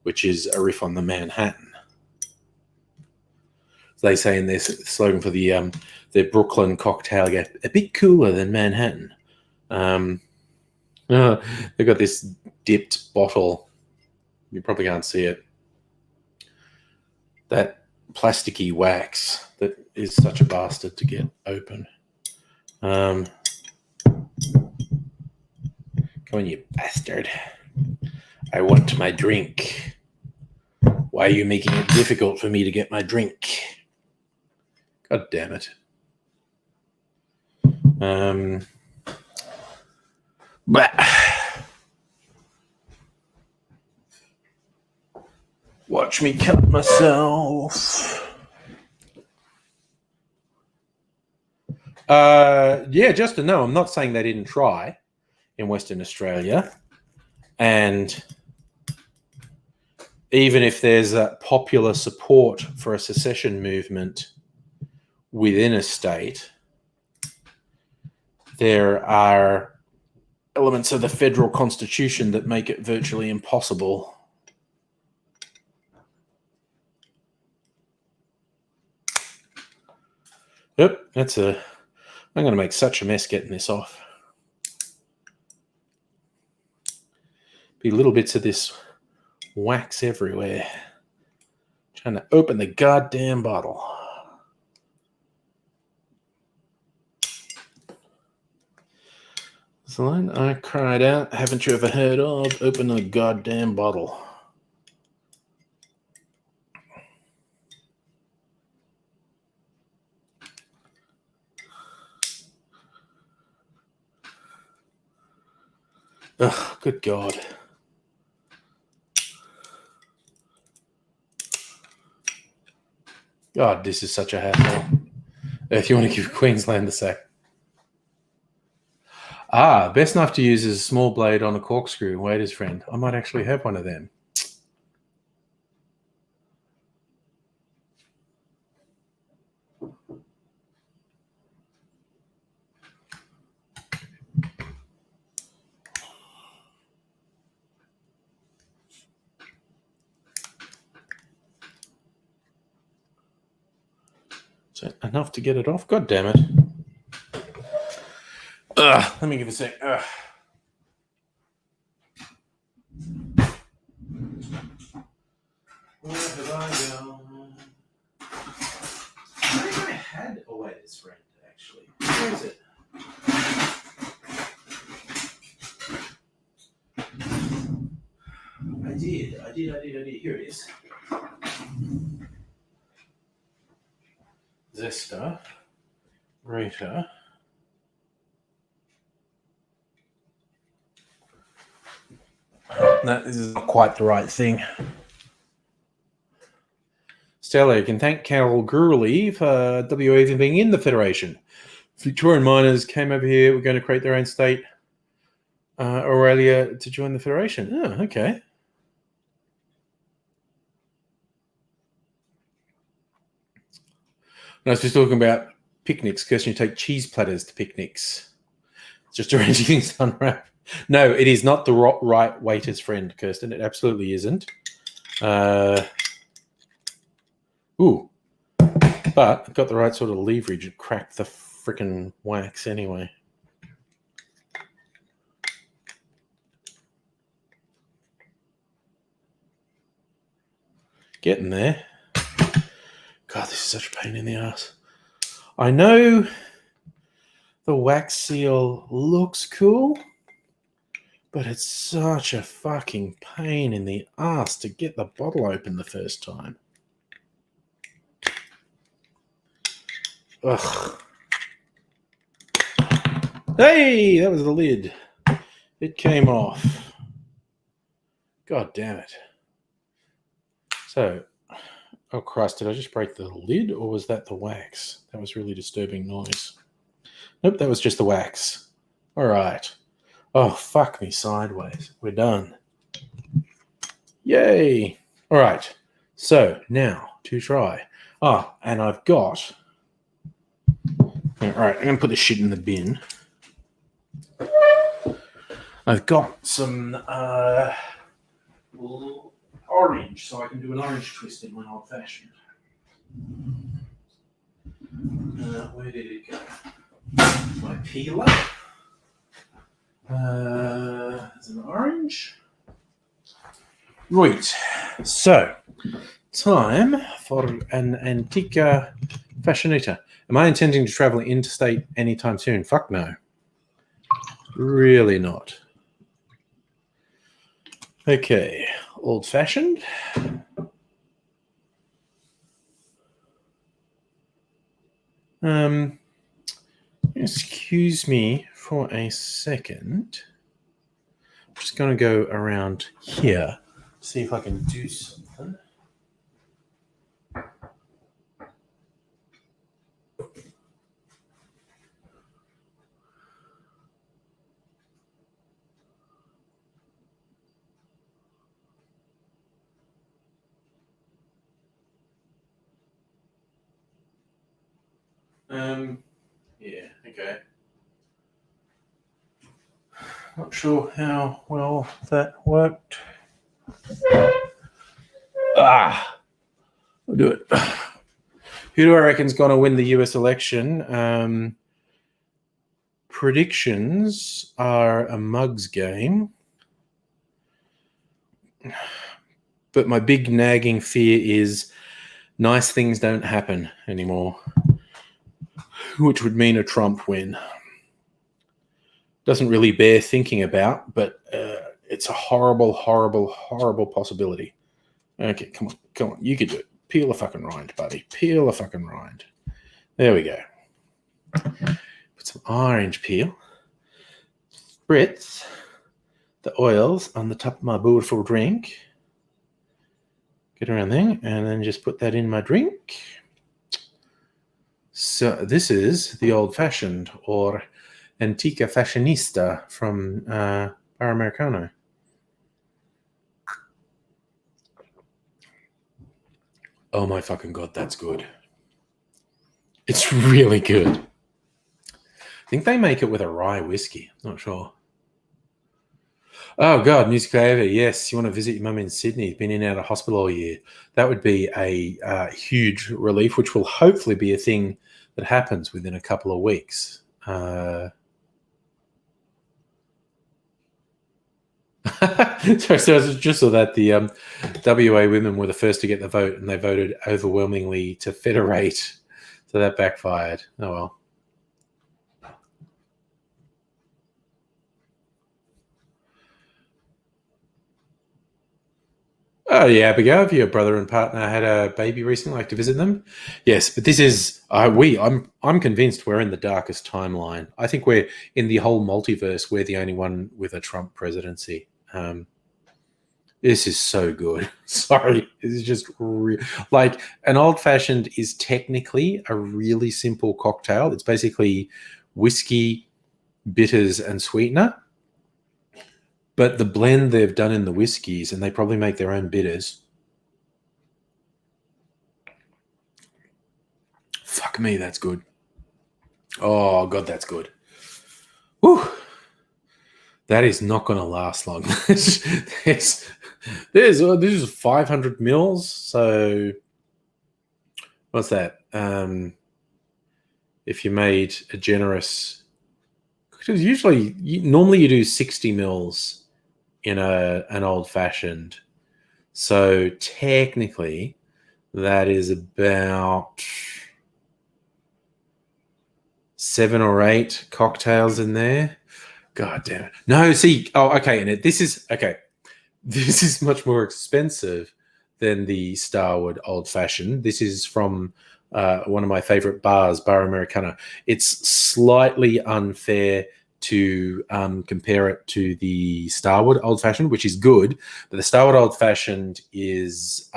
which is a riff on the Manhattan. They say in their slogan for their Brooklyn cocktail, a bit cooler than Manhattan. They've got this dipped bottle. You probably can't see it. That plasticky wax that is such a bastard to get open. Come on, you bastard. I want my drink. Why are you making it difficult for me to get my drink? God damn it. Watch me cut myself. Just to know, I'm not saying they didn't try in Western Australia. And even if there's a popular support for a secession movement within a state, there are elements of the federal constitution that make it virtually impossible. Yep, I'm going to make such a mess getting this off. Be little bits of this wax everywhere. Trying to open the goddamn bottle. It's the line I cried out, haven't you ever heard of? Open the goddamn bottle. Ugh, good God. God, this is such a hassle. If you want to give Queensland a sec. Best knife to use is a small blade on a corkscrew. Waiter's friend. I might actually have one of them. Is that enough to get it off? God damn it. Let me give a sec. Where have I gone? I think I had a waiter's friend, actually. Where is it? I did. Here it is. Zesta. Rita. No, this is not quite the right thing. Stella, you can thank Carol Gurley for WA even being in the Federation. Victorian miners came over here, were going to create their own state, Aurelia, to join the Federation. Oh, okay. I was just talking about picnics. Kirsten, you take cheese platters to picnics. Just arranging things to unwrap. No, it is not the right waiter's friend, Kirsten. It absolutely isn't. Ooh. But I've got the right sort of leverage. It cracked the freaking wax anyway. Getting there. God, this is such a pain in the ass. I know the wax seal looks cool, but it's such a fucking pain in the ass to get the bottle open the first time. Ugh. Hey, that was the lid. It came off. God damn it. So, oh Christ, did I just break the lid or was that the wax? That was really disturbing noise. Nope, that was just the wax. All right. Oh, fuck me sideways. We're done. Yay. All right. So, now to try. Oh, and I've got... All right, I'm going to put this shit in the bin. I've got some orange, so I can do an orange twist in my old-fashioned. Where did it go? My peeler. There's an orange. Right, so time for an Antica Fashionita. Am I intending to travel interstate anytime soon? Fuck no. Really not. Okay, old-fashioned. Excuse me for a second. I'm just going to go around here, see if I can do something. Yeah, okay. Not sure how well that worked. I'll do it. Who do I reckon's going to win the US election? Predictions are a mug's game. But my big nagging fear is nice things don't happen anymore, which would mean a Trump win. Doesn't really bear thinking about, but it's a horrible, horrible, horrible possibility. Okay, come on, come on. You could do it. Peel a fucking rind, buddy. Peel a fucking rind. There we go. Put some orange peel. Spritz the oils on the top of my beautiful drink. Get around there, and then just put that in my drink. So this is the old-fashioned, or Antica Fashionista from Bar Americano. Oh my fucking God, that's good. It's really good. I think they make it with a rye whiskey. Not sure. Oh God, New Zealand. Yes, you want to visit your mum in Sydney. Been in and out of hospital all year. That would be a huge relief, which will hopefully be a thing that happens within a couple of weeks. So just so that the WA women were the first to get the vote, and they voted overwhelmingly to federate. So that backfired. Oh well. Oh yeah, Abigail, if your brother and partner had a baby recently, like to visit them. Yes, but this is I'm convinced we're in the darkest timeline. I think we're in the whole multiverse. We're the only one with a Trump presidency. This is so good. Sorry, this is just like an old-fashioned is technically a really simple cocktail. It's basically whiskey, bitters, and sweetener. But the blend they've done in the whiskeys, and they probably make their own bitters, Fuck me, that's good. Oh God, that's good. Whew. That is not going to last long. This is 500 mils. So what's that? If you made a generous, because normally you do 60 mils in an old fashioned. So technically, that is about 7 or 8 cocktails in there. God damn it. No, see, okay, and this is much more expensive than the Starwood Old Fashioned. This is from one of my favorite bars, Bar Americano. It's slightly unfair to compare it to the Starwood Old Fashioned, which is good, but the Starwood Old Fashioned is,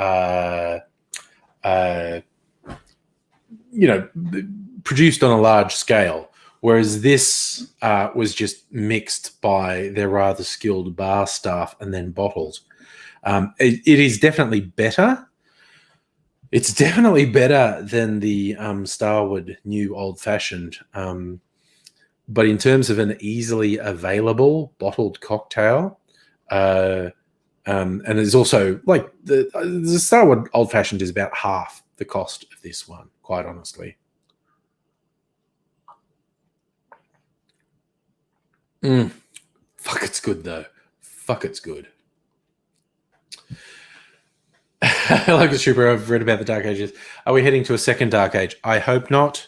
produced on a large scale. Whereas this was just mixed by their rather skilled bar staff and then bottled. It is definitely better. It's definitely better than the Starwood New Old Fashioned. But in terms of an easily available bottled cocktail, and there's also like the Starwood Old Fashioned is about half the cost of this one, quite honestly. Fuck, it's good though. Fuck, it's good. Like the Trooper, I've read about the Dark Ages. Are we heading to a second Dark Age? I hope not.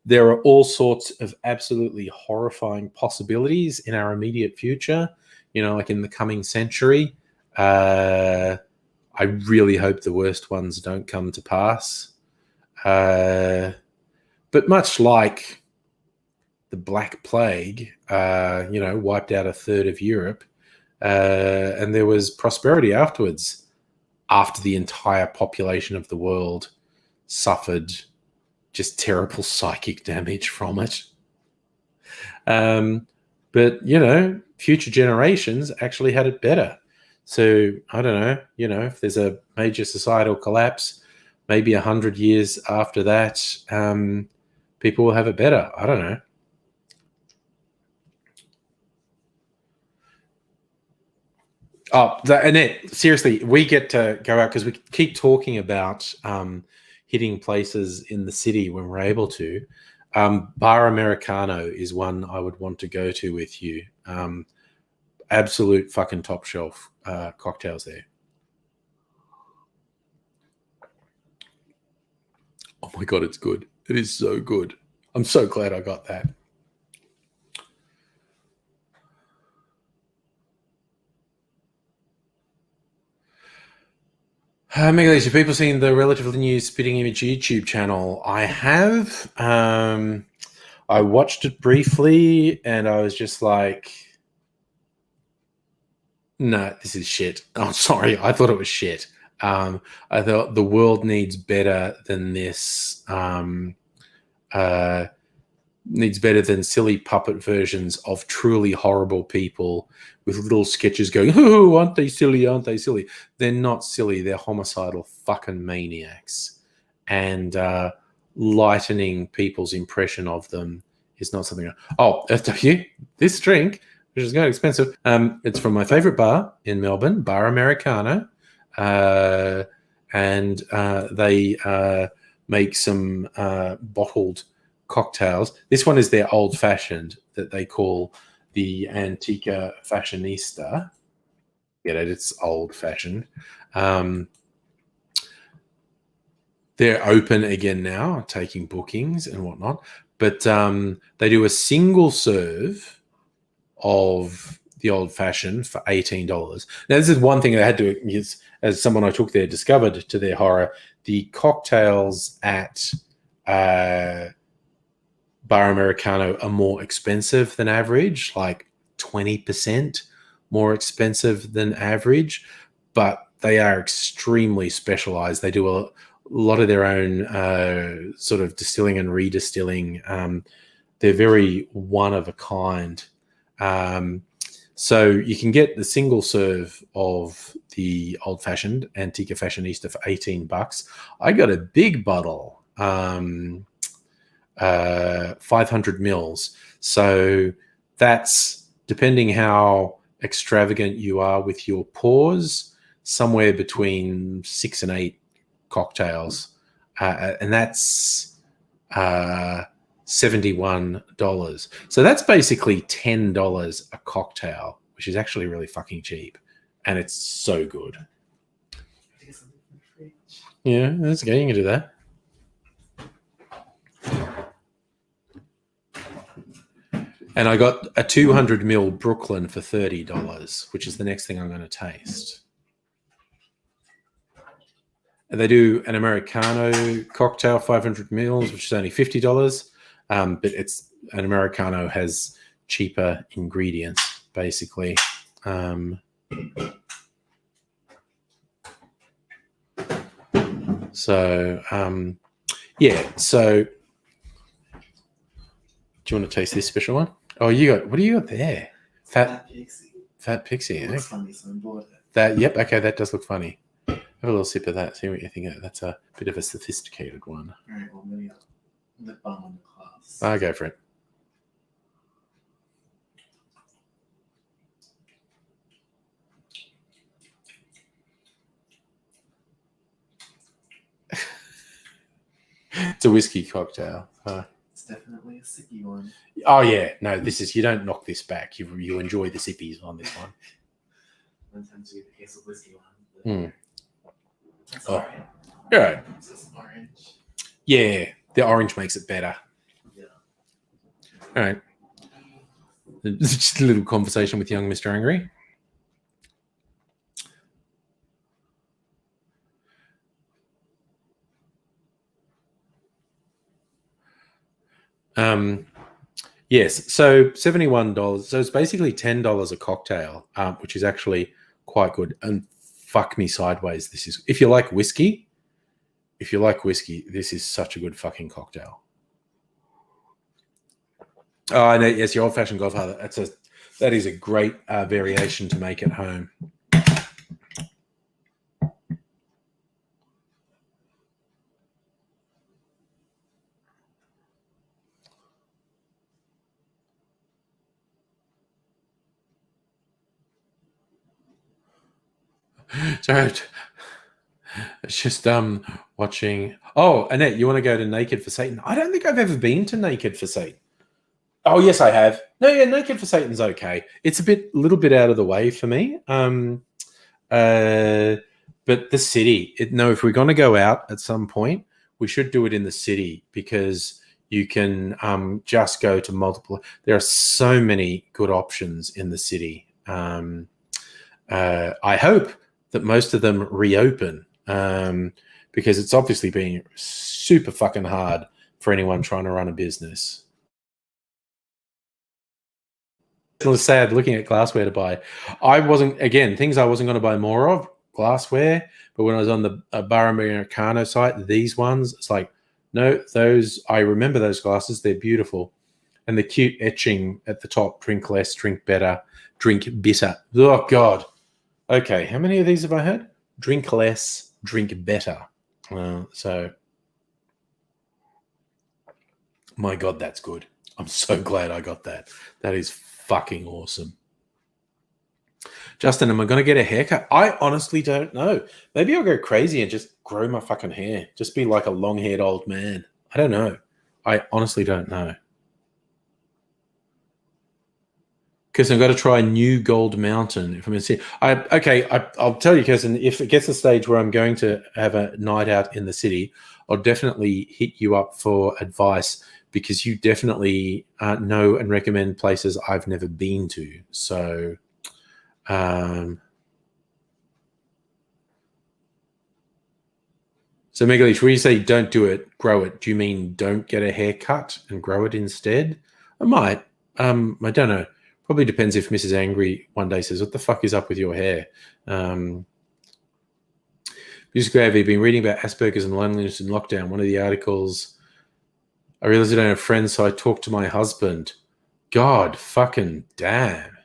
There are all sorts of absolutely horrifying possibilities in our immediate future, like in the coming century. I really hope the worst ones don't come to pass. But much like the Black Plague, wiped out a third of Europe, and there was prosperity afterwards, after the entire population of the world suffered just terrible psychic damage from it. But, future generations actually had it better. So, I don't know, if there's a major societal collapse, maybe 100 years after that, people will have it better. I don't know. Oh, Annette, seriously, we get to go out because we keep talking about hitting places in the city when we're able to. Bar Americano is one I would want to go to with you. Absolute fucking top shelf cocktails there. Oh my God, it's good. It is so good. I'm so glad I got that. Megalese, have people seen the relatively new Spitting Image YouTube channel? I have. I watched it briefly and I was just like, no, this is shit. I'm sorry. I thought it was shit. I thought the world needs better than this. Needs better than silly puppet versions of truly horrible people with little sketches going, oh, aren't they silly? Aren't they silly? They're not silly. They're homicidal fucking maniacs. And lightening people's impression of them is not something. This drink, which is kind of expensive, it's from my favorite bar in Melbourne, Bar Americano. And they make some bottled cocktails. This one is their old fashioned that they call the Antica Fashionista. Get it? It's old fashioned. They're open again now, taking bookings and whatnot. But they do a single serve of the old fashioned for $18. Now, this is one thing I had to, as someone I took there discovered to their horror, the cocktails at Bar Americano are more expensive than average, like 20% more expensive than average, but they are extremely specialized. They do a lot of their own sort of distilling and redistilling. They're very one of a kind. So you can get the single serve of the old fashioned Antica Fashionista for $18. I got a big bottle 500 mils. So that's, depending how extravagant you are with your pours, somewhere between 6 and 8 cocktails. And that's $71. So that's basically $10 a cocktail, which is actually really fucking cheap. And it's so good. Yeah, that's okay. You can do that. And I got a 200 ml Brooklyn for $30, which is the next thing I'm going to taste. And they do an Americano cocktail, 500 mils, which is only $50. But it's an Americano has cheaper ingredients, basically. Yeah. So, do you want to taste this special one? Oh, what do you got there? Fat Pixie. Fat Pixie. It looks funny, so I bought it. Yep. Okay, that does look funny. Have a little sip of that. See what you think of it. That's a bit of a sophisticated one. All right. Well, maybe I'll lip balm on the glass. I'll go for it. It's a whiskey cocktail. It's definitely a sippy one. Oh yeah, no, this is, you don't knock this back. You enjoy the sippies on this one. Sometimes you get the hazel whiskey one. That's all right. Yeah. It's just orange. Yeah, the orange makes it better. Yeah. All right. Just a little conversation with young Mr. Angry. Yes, so $71. So it's basically $10 a cocktail, which is actually quite good. And fuck me sideways, this is, if you like whiskey, this is such a good fucking cocktail. Oh, and yes, your old-fashioned Godfather. That is a great variation to make at home. Sorry, it's just watching. Oh, Annette, you want to go to Naked for Satan? I don't think I've ever been to Naked for Satan. Oh, yes, I have. No, yeah, Naked for Satan's okay. It's a little bit out of the way for me. But the city, if we're going to go out at some point, we should do it in the city, because you can just go to multiple. There are so many good options in the city. I hope that most of them reopen, because it's obviously been super fucking hard for anyone trying to run a business. It was sad looking at glassware to buy. Things I wasn't going to buy more of, glassware, but when I was on the Bar Americano site, these ones, it's like, no, I remember those glasses, they're beautiful. And the cute etching at the top, drink less, drink better, drink bitter. Oh, God. Okay, how many of these have I had? Drink less, drink better. So, my God, that's good. I'm so glad I got that. That is fucking awesome. Justin, am I going to get a haircut? I honestly don't know. Maybe I'll go crazy and just grow my fucking hair. Just be like a long-haired old man. I don't know. I honestly don't know. Because I've got to try New Gold Mountain. If I'm going to see, I'll tell you, Kirsten, if it gets to the stage where I'm going to have a night out in the city, I'll definitely hit you up for advice, because you definitely know and recommend places I've never been to. So, so Megalish, when you say don't do it, grow it, do you mean don't get a haircut and grow it instead? I might. I don't know. Probably depends if Mrs. Angry one day says, what the fuck is up with your hair? Music Gravy, been reading about Asperger's and loneliness in lockdown. One of the articles, I realized I don't have friends, so I talked to my husband. God fucking damn.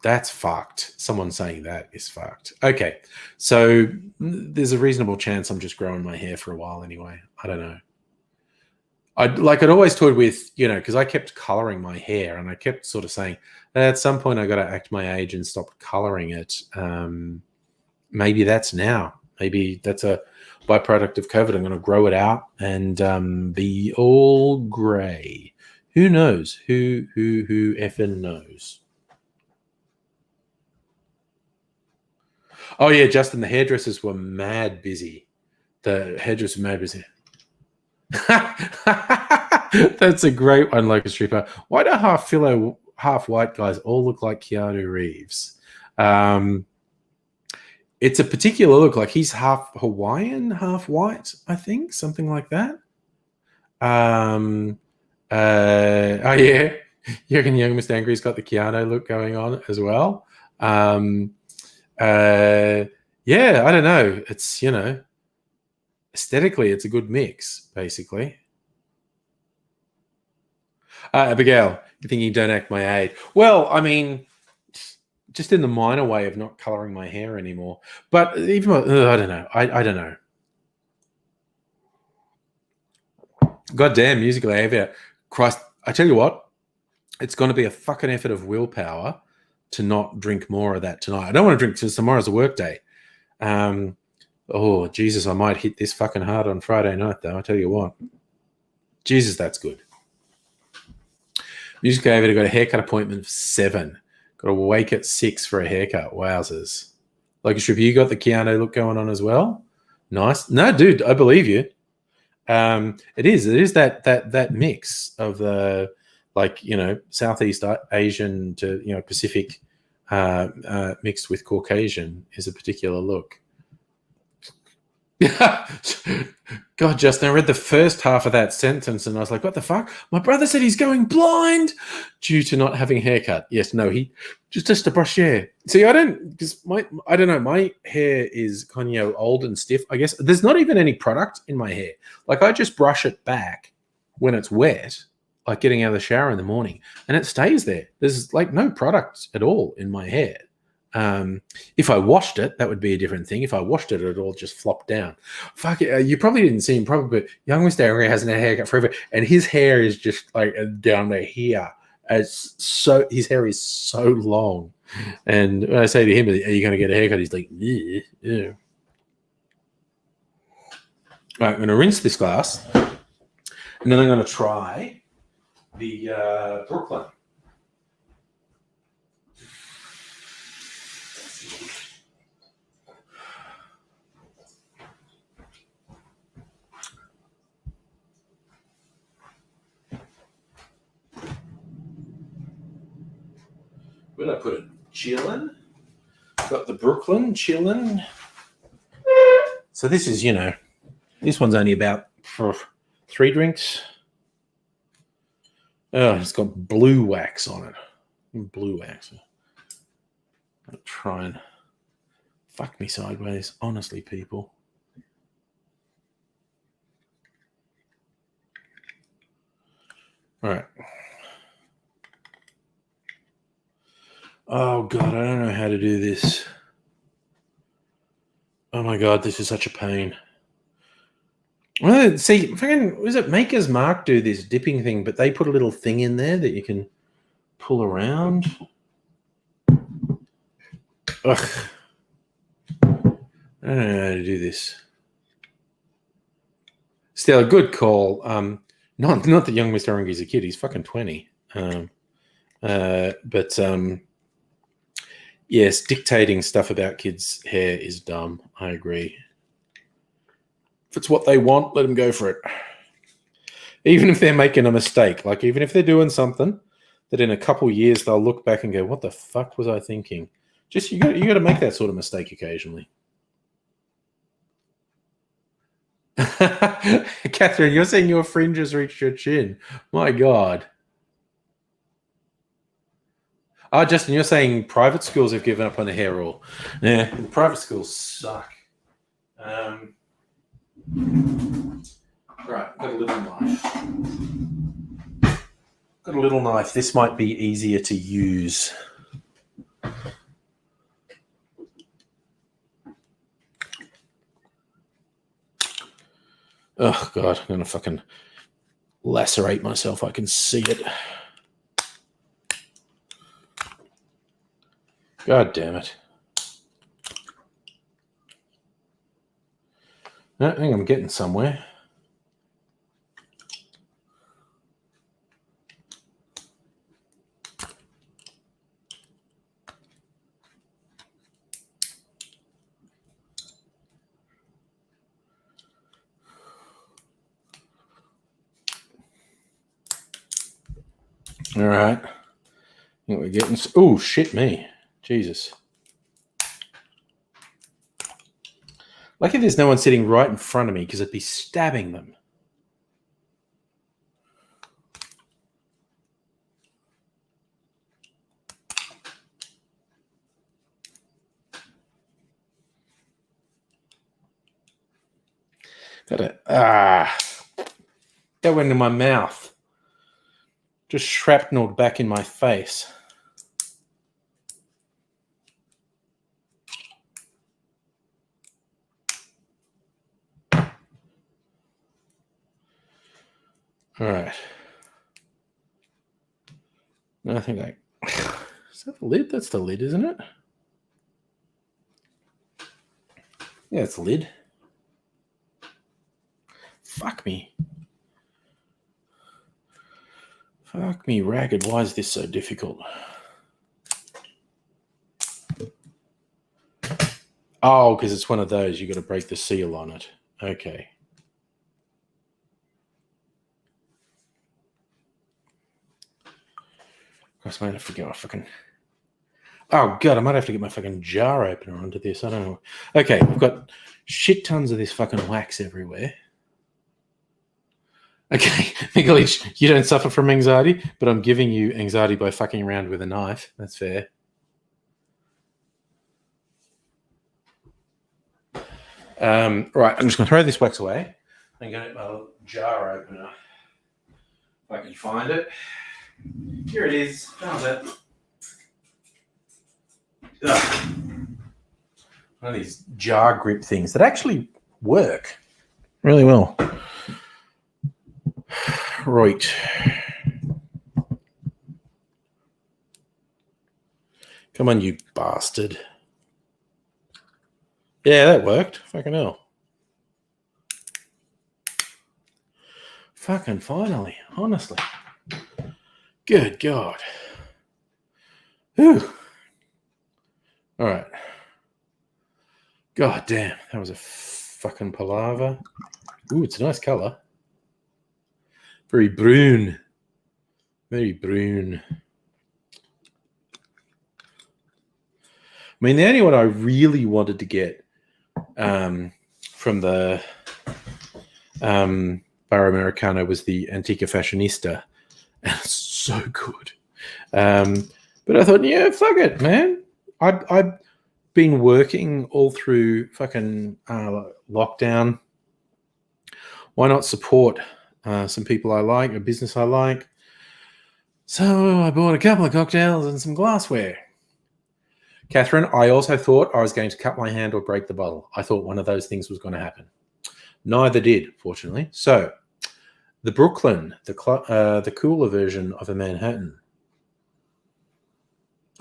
That's fucked. Someone saying that is fucked. Okay, so there's a reasonable chance I'm just growing my hair for a while anyway. I don't know. I'd always toyed with, because I kept coloring my hair, and I kept sort of saying at some point I got to act my age and stop coloring it. Maybe that's now. Maybe that's a byproduct of COVID. I'm going to grow it out and be all grey. Who knows? Who effing knows? Oh yeah, Justin. The hairdressers were mad busy. The hairdressers were mad busy. That's a great one, Locust Trooper. Why do half philo, half white guys all look like Keanu Reeves? It's a particular look. Like he's half Hawaiian, half white, I think, something like that. Oh yeah, you reckon young Mr. Angry's got the Keanu look going on as well? Yeah, I don't know. It's aesthetically, it's a good mix, basically. Abigail, you think you don't act my age? Well, I mean, just in the minor way of not coloring my hair anymore. But even I don't know. I don't know. Goddamn musical behavior. Christ, I tell you what, it's going to be a fucking effort of willpower to not drink more of that tonight. I don't want to drink because tomorrow's a work day. Oh, Jesus, I might hit this fucking hard on Friday night, though. I tell you what. Jesus, that's good. Music over. I got a haircut appointment for 7. Got to wake at 6 for a haircut. Wowzers. Like, have you got the Keanu look going on as well? Nice. No, dude, I believe you. It is that mix of the Southeast Asian to Pacific mixed with Caucasian is a particular look. God, Justin, I read the first half of that sentence and I was like, what the fuck? My brother said he's going blind due to not having a haircut. Yes, no, he just to brush hair. See, I don't know. My hair is kind of old and stiff. I guess there's not even any product in my hair. Like I just brush it back when it's wet, like getting out of the shower in the morning, and it stays there. There's like no product at all in my hair. If I washed it, that would be a different thing. If I washed it, it'd all just flop down. Fuck it. You probably didn't see him, but young Mr. Angry hasn't had a haircut forever, and his hair is just like down to here. His hair is so long. And when I say to him, are you going to get a haircut? He's like, yeah. All right, I'm going to rinse this glass, and then I'm going to try the Brooklyn. Where did I put it? Chillin'. Got the Brooklyn chillin'. So this is, this one's only about for 3 drinks. Oh, it's got blue wax on it. Blue wax. I'll try and fuck me sideways. Honestly, people. All right. Oh, God, I don't know how to do this. Oh, my God, this is such a pain. Well, see, was it Maker's Mark do this dipping thing, but they put a little thing in there that you can pull around. Ugh. I don't know how to do this. Still a good call. Not that young Mr. Orange is a kid. He's fucking 20. But yes, dictating stuff about kids' hair is dumb. I agree. If it's what they want, let them go for it. Even if they're making a mistake, like even if they're doing something that in a couple of years they'll look back and go, "What the fuck was I thinking?" Just you got to make that sort of mistake occasionally. Catherine, you're saying your fringes reach your chin. My God. Oh, Justin, you're saying private schools have given up on the hair rule. Yeah, private schools suck. Right, got a little knife. Got a little knife. This might be easier to use. Oh, God, I'm going to fucking lacerate myself. I can see it. God damn it. I think I'm getting somewhere. All right. I think we're getting... Oh, shit me. Jesus. Lucky there's no one sitting right in front of me because I'd be stabbing them. That went in my mouth. Just shrapneled back in my face. All right. I think is that the lid? That's the lid, isn't it? Yeah, it's the lid. Fuck me. Fuck me ragged. Why is this so difficult? Oh, because it's one of those. You got to break the seal on it. Okay. I might have to get my fucking... Oh, God, I might have to get my fucking jar opener onto this. I don't know. Okay, I've got shit tons of this fucking wax everywhere. Okay, Mikulich, you don't suffer from anxiety, but I'm giving you anxiety by fucking around with a knife. That's fair. Right, I'm just going to throw this wax away. I'm going to get my jar opener. If I can find it. Here it is. Found it. One of these jar grip things that actually work really well. Right. Come on, you bastard. Yeah, that worked. Fucking hell. Fucking finally. Honestly. Good God. Whew. All right. God damn. That was a fucking palaver. Ooh, it's a nice color. Very brune. Very brune. I mean, the only one I really wanted to get from the Bar Americano was the Antica Fashionista. And it's so good. But I thought, yeah, fuck it, man. I've been working all through fucking lockdown. Why not support some people I like, a business I like? So I bought a couple of cocktails and some glassware. Catherine, I also thought I was going to cut my hand or break the bottle. I thought one of those things was going to happen. Neither did, fortunately. So, the Brooklyn, the cooler version of a Manhattan.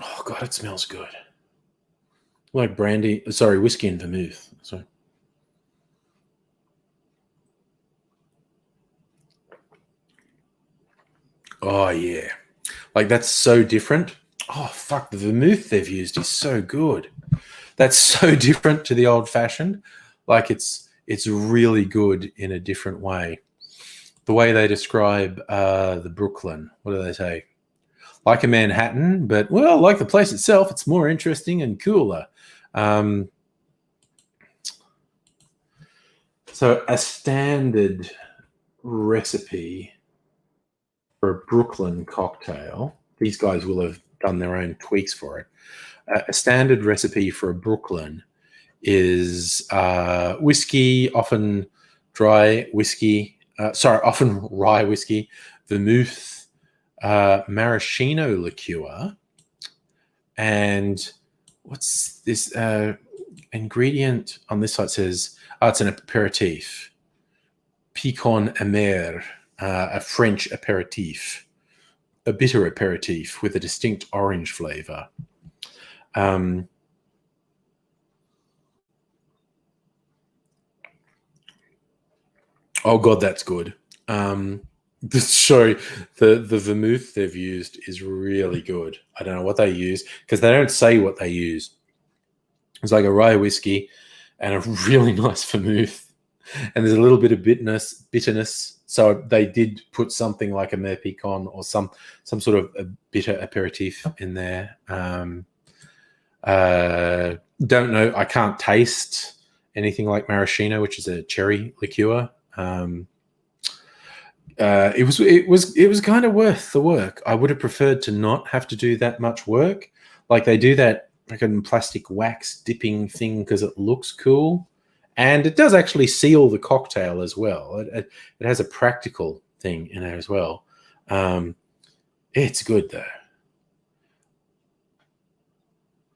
Oh, God, it smells good. Like whiskey and vermouth. Sorry. Oh, yeah. Like, that's so different. Oh, fuck, the vermouth they've used is so good. That's so different to the old-fashioned. Like, it's really good in a different way. The way they describe the Brooklyn, what do they say? Like a Manhattan, but, well, like the place itself, it's more interesting and cooler. So a standard recipe for a Brooklyn cocktail, these guys will have done their own tweaks for it. A standard recipe for a Brooklyn is whiskey, often rye whiskey, vermouth, maraschino liqueur, and what's this ingredient on this site says, it's an aperitif, picon amer. a French aperitif, a bitter aperitif with a distinct orange flavor. Oh God, that's good. Sorry, the vermouth they've used is really good. I don't know what they use because they don't say what they use. It's like a rye whiskey and a really nice vermouth, and there's a little bit of bitterness. So they did put something like a Merpicon or some sort of a bitter aperitif in there. Don't know. I can't taste anything like maraschino, which is a cherry liqueur. It was kind of worth the work. I would have preferred to not have to do that much work. Like they do that like a plastic wax dipping thing because it looks cool, and it does actually seal the cocktail as well. It has a practical thing in there as well. It's good though.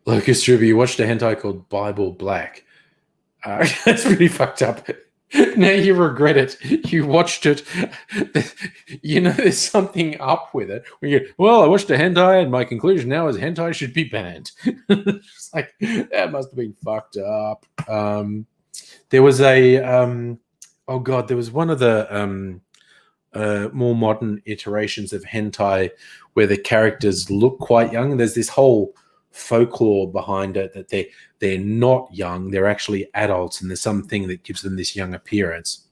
Lucas Truby, you watched a hentai called Bible Black. That's pretty fucked up. Now you regret it. You watched it. You know there's something up with it. Well, I watched a hentai and my conclusion now is hentai should be banned. It's like, that must have been fucked up. There was a... oh, God, there was one of the more modern iterations of hentai where the characters look quite young. There's this whole folklore behind it that they're not young, they're actually adults, and there's something that gives them this young appearance.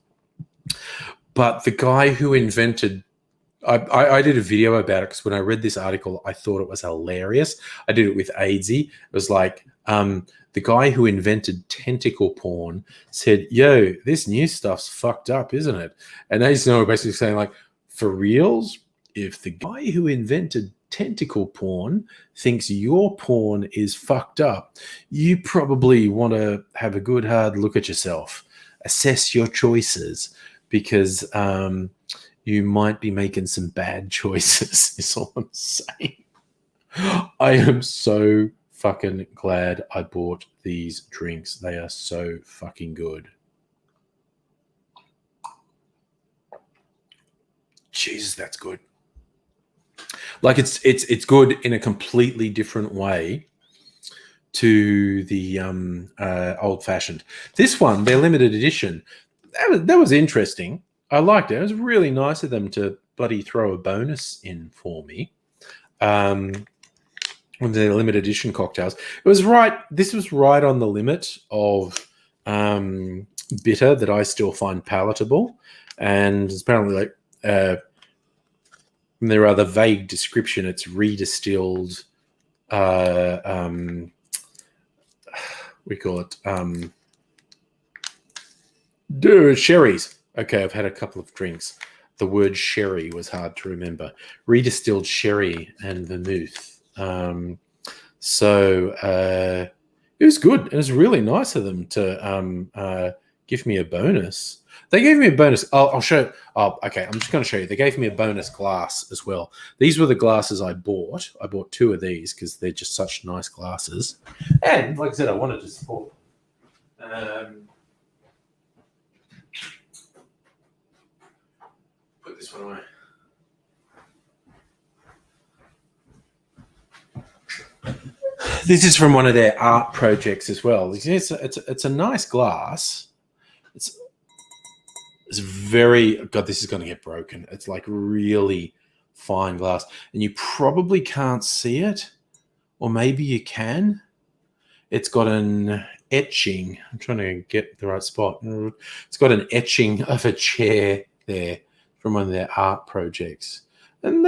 But the guy who invented I did a video about it because when I read this article I thought it was hilarious. I did it with AIDSy. It was like the guy who invented tentacle porn said, yo, this new stuff's fucked up, isn't it? And AIDSy basically saying like, for reals, if the guy who invented tentacle porn thinks your porn is fucked up, you probably want to have a good hard look at yourself, assess your choices, because you might be making some bad choices is all I'm saying. I am so fucking glad I bought these drinks. They are so fucking good. Jesus, that's good. Like it's good in a completely different way to the old fashioned. This one, their limited edition, that was interesting. I liked it. It was really nice of them to bloody throw a bonus in for me. On their limited edition cocktails, it was right. This was right on the limit of bitter that I still find palatable, and it's apparently like. From their rather vague description, it's redistilled. We call it sherries. Okay, I've had a couple of drinks. The word sherry was hard to remember. Redistilled sherry and vermouth. So it was good. It was really nice of them to give me a bonus. They gave me a bonus. I'll show. Oh, okay. I'm just going to show you. They gave me a bonus glass as well. These were the glasses I bought. I bought 2 of these because they're just such nice glasses. And like I said, I wanted to support. Put this one away. This is from one of their art projects as well. It's a nice glass. It's very, God, this is going to get broken. It's like really fine glass. And you probably can't see it. Or maybe you can. It's got an etching. I'm trying to get the right spot. It's got an etching of a chair there from one of their art projects. And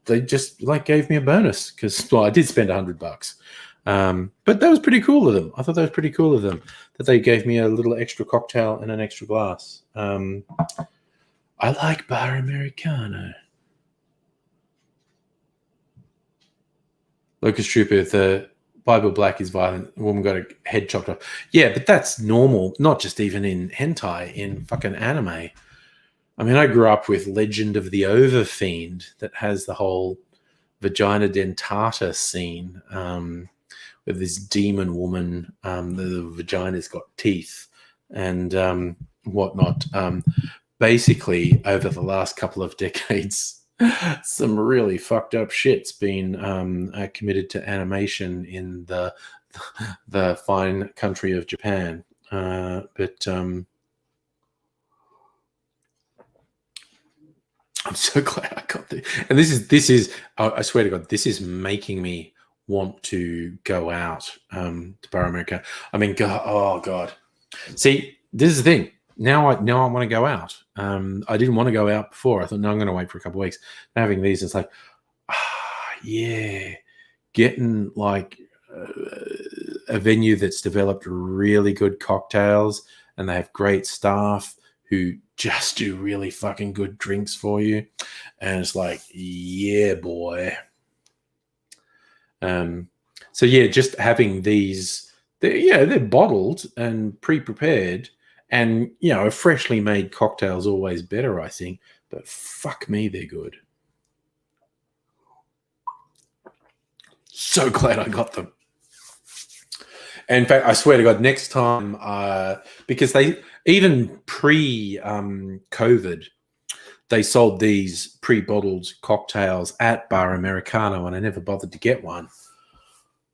they just like gave me a bonus because, well, I did spend $100. But that was pretty cool of them. I thought that was pretty cool of them that they gave me a little extra cocktail and an extra glass. I like Bar Americano. Lucas Trooper, the Bible Black is violent. The woman got a head chopped off. Yeah, but that's normal. Not just even in hentai, in fucking anime. I mean, I grew up with Legend of the Overfiend that has the whole vagina dentata scene with this demon woman. The vagina's got teeth and whatnot. basically over the last couple of decades, some really fucked up shit's been committed to animation in the fine country of Japan. But I'm so glad I got this. And this is I swear to God, this is making me want to go out to Bar America. I mean, God. See, this is the thing. Now I want to go out. I didn't want to go out before. I thought, no, I'm going to wait for a couple of weeks. Now having these, it's like, yeah, getting like a venue that's developed really good cocktails and they have great staff who just do really fucking good drinks for you. And it's like, yeah, boy. So yeah, just having these, they're bottled and pre-prepared, and a freshly made cocktail is always better, I think. But fuck me, they're good. So glad I got them. And in fact, I swear to God, next time, because they even pre-COVID, they sold these pre-bottled cocktails at Bar Americano, and I never bothered to get one.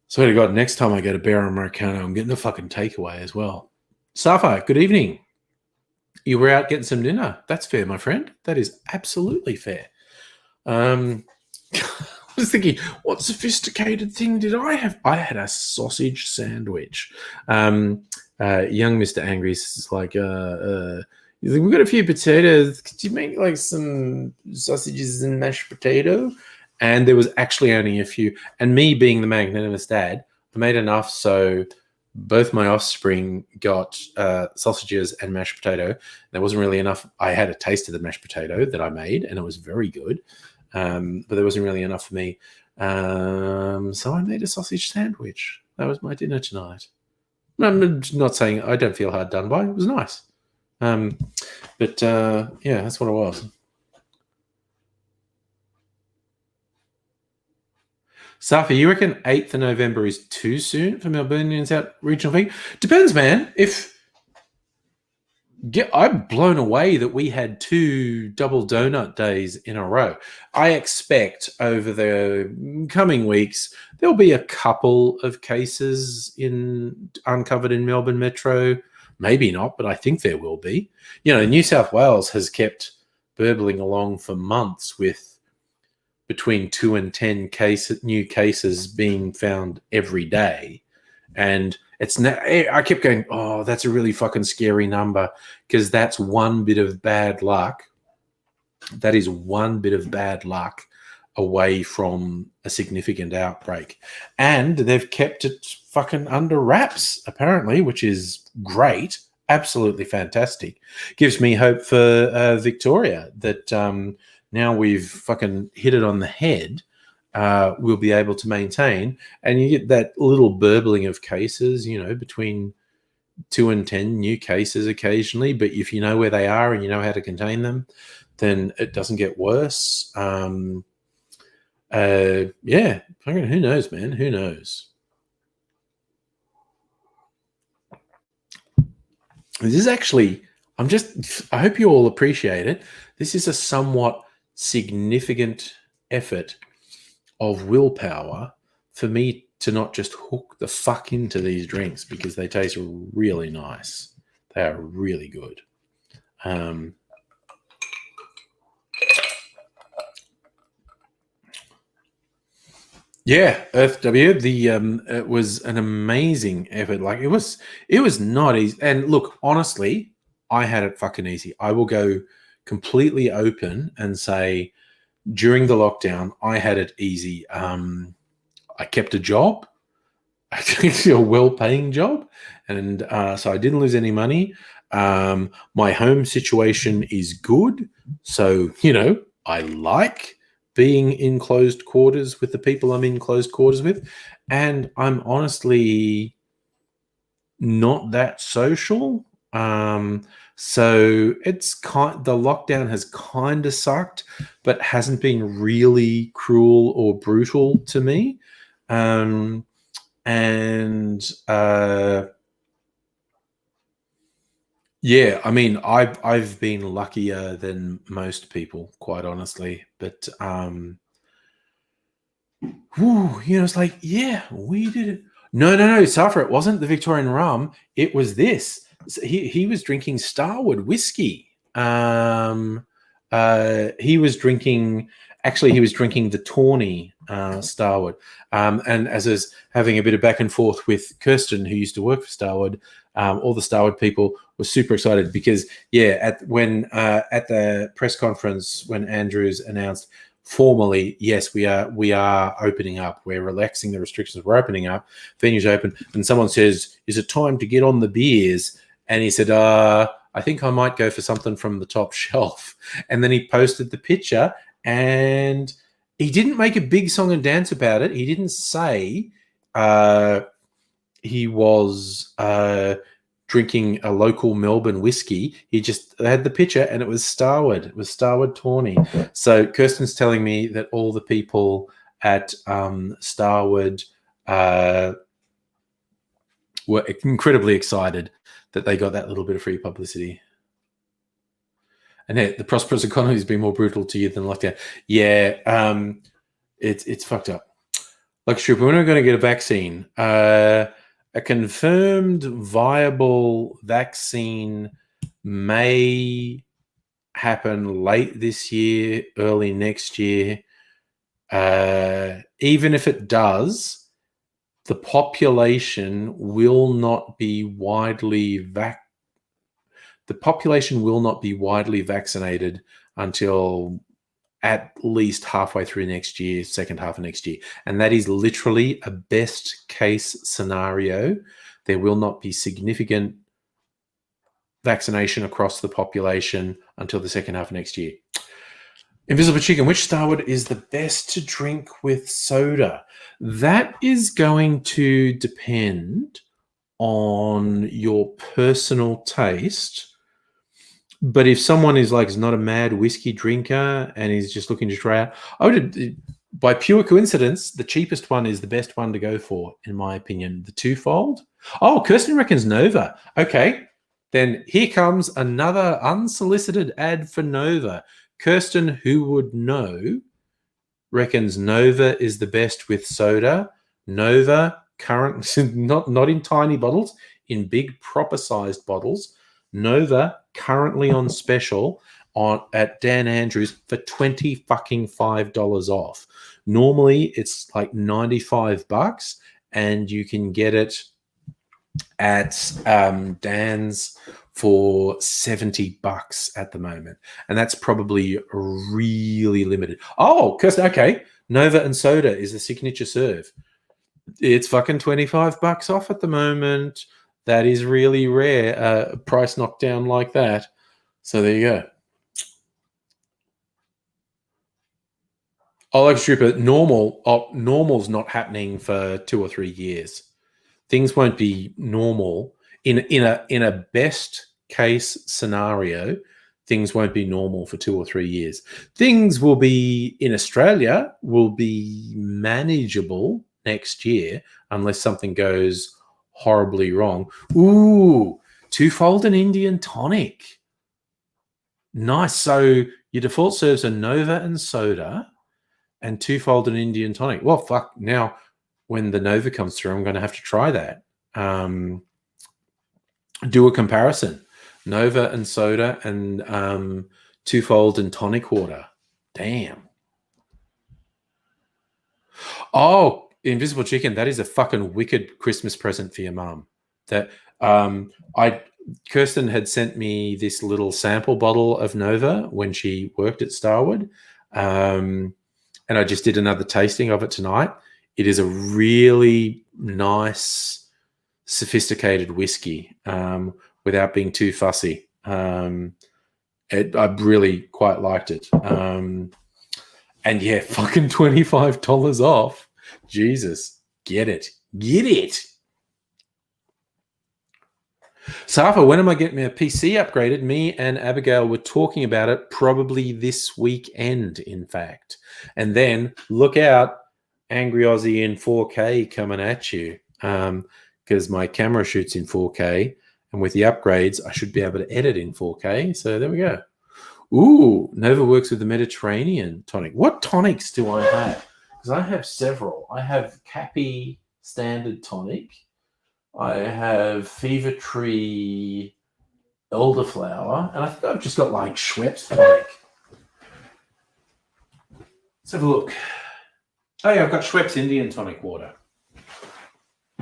Swear to God, next time I go to Bar Americano, I'm getting a fucking takeaway as well. Safa, good evening. You were out getting some dinner. That's fair, my friend. That is absolutely fair. I was thinking, what sophisticated thing did I have? I had a sausage sandwich. Young Mr. Angry is like, we've got a few potatoes. Could you make like some sausages and mashed potato? And there was actually only a few. And me being the magnanimous dad, I made enough so both my offspring got sausages and mashed potato. There wasn't really enough. I had a taste of the mashed potato that I made, and it was very good. But there wasn't really enough for me. So I made a sausage sandwich. That was my dinner tonight. I'm not saying I don't feel hard done by. It was nice. But yeah, that's what it was. Safi, you reckon 8th of November is too soon for Melbournians out regional thing? Depends, man. I'm blown away that we had 2 double donut days in a row. I expect over the coming weeks there'll be a couple of cases uncovered in Melbourne Metro. Maybe not, but I think there will be. New South Wales has kept burbling along for months with between 2 and 10 new cases being found every day. And I kept going, oh, that's a really fucking scary number, because that's one bit of bad luck. That is one bit of bad luck away from a significant outbreak. And they've kept it fucking under wraps, apparently, which is great. Absolutely fantastic. Gives me hope for Victoria that now we've fucking hit it on the head. We'll be able to maintain, and you get that little burbling of cases, between 2 and 10 new cases occasionally. But if you know where they are and you know how to contain them, then it doesn't get worse. Yeah, who knows, man? Who knows? This is actually, I hope you all appreciate it. This is a somewhat significant effort of willpower for me to not just hook the fuck into these drinks, because they taste really nice. They are really good. Yeah, Earth W. It was an amazing effort. Like it was not easy. And look, honestly, I had it fucking easy. I will go completely open and say, during the lockdown, I had it easy. I kept a job, a well-paying job, and so I didn't lose any money. My home situation is good, so I like being in closed quarters with the people I'm in closed quarters with, and I'm honestly not that social. So the lockdown has kind of sucked, but hasn't been really cruel or brutal to me. Yeah, I mean, I've been luckier than most people, quite honestly. But it's like, yeah, we did it. No, Safra, it wasn't the Victorian rum. It was this. He was drinking Starward whiskey. He was drinking. Actually, he was drinking the Tawny Starward. And as I was having a bit of back and forth with Kirsten, who used to work for Starward, all the Starward people were super excited because, yeah, at the press conference when Andrews announced formally, yes, we are opening up. We're relaxing the restrictions. We're opening up. Venues open. And someone says, "Is it time to get on the beers?" And he said, "I think I might go for something from the top shelf." And then he posted the picture, and he didn't make a big song and dance about it. He didn't say he was drinking a local Melbourne whiskey. He just had the picture, and it was Starward. It was Starward Tawny. So Kirsten's telling me that all the people at Starward were incredibly excited that they got that little bit of free publicity. And the prosperous economy has been more brutal to you than lockdown. Yeah, it's fucked up. Like, sure, we're not going to get a vaccine. A confirmed viable vaccine may happen late this year, early next year. Even if it does, the population will not be widely vaccinated until at least halfway through next year, second half of next year. And that is literally a best case scenario. There will not be significant vaccination across the population until the second half of next year. Invisible Chicken, which Starward is the best to drink with soda? That is going to depend on your personal taste. But if someone is not a mad whiskey drinker and is just looking to try out, by pure coincidence, the cheapest one is the best one to go for, in my opinion. The twofold. Oh, Kirsten reckons Nova. Okay, then here comes another unsolicited ad for Nova. Kirsten, who would know, reckons Nova is the best with soda. Nova, not in tiny bottles, in big proper sized bottles. Nova currently on special at Dan Andrews for $25 off. Normally it's like $95, and you can get it at Dan's for $70 at the moment, and that's probably really limited. Oh, Kirsten, okay. Nova and soda is the signature serve. It's fucking $25 off at the moment. That is really rare. Price knockdown like that. So there you go. Oh, like Stripper, normal's not happening for 2 or 3 years. Things won't be normal in a best case scenario. Things won't be normal for 2 or 3 years. Things will be in Australia will be manageable next year unless something goes horribly wrong. Ooh, twofold and Indian tonic. Nice. So your default serves are Nova and soda and twofold and Indian tonic. Well, fuck. Now, when the Nova comes through, I'm going to have to try that. Do a comparison. Nova and soda and twofold and tonic water. Damn. Oh, Invisible Chicken, that is a fucking wicked Christmas present for your mum. That Kirsten had sent me this little sample bottle of Nova when she worked at Starwood, and I just did another tasting of it tonight. It is a really nice, sophisticated whiskey without being too fussy. I really quite liked it. And yeah, fucking $25 off. Jesus, get it. Get it. Safa, when am I getting my PC upgraded? Me and Abigail were talking about it probably this weekend, in fact. And then look out, Angry Aussie in 4K coming at you, because my camera shoots in 4K And with the upgrades, I should be able to edit in 4K. So there we go. Ooh, Nova works with the Mediterranean tonic. What tonics do I have? Because I have several. I have Cappy Standard Tonic. I have Fever Tree Elderflower. And I think I've just got like Schweppes tonic. Let's have a look. Oh yeah, I've got Schweppes Indian tonic water.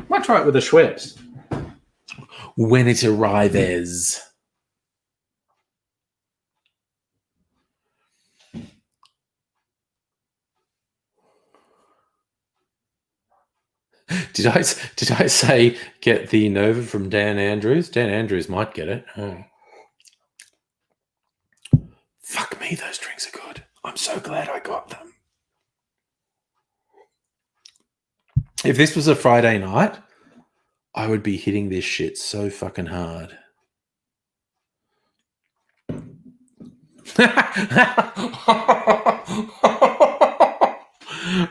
Might try it with the Schweppes when it arrives. Did I say get the Nova from Dan Andrews? Dan Andrews might get it. Oh. Fuck me, those drinks are good. I'm so glad I got them. If this was a Friday night, I would be hitting this shit so fucking hard.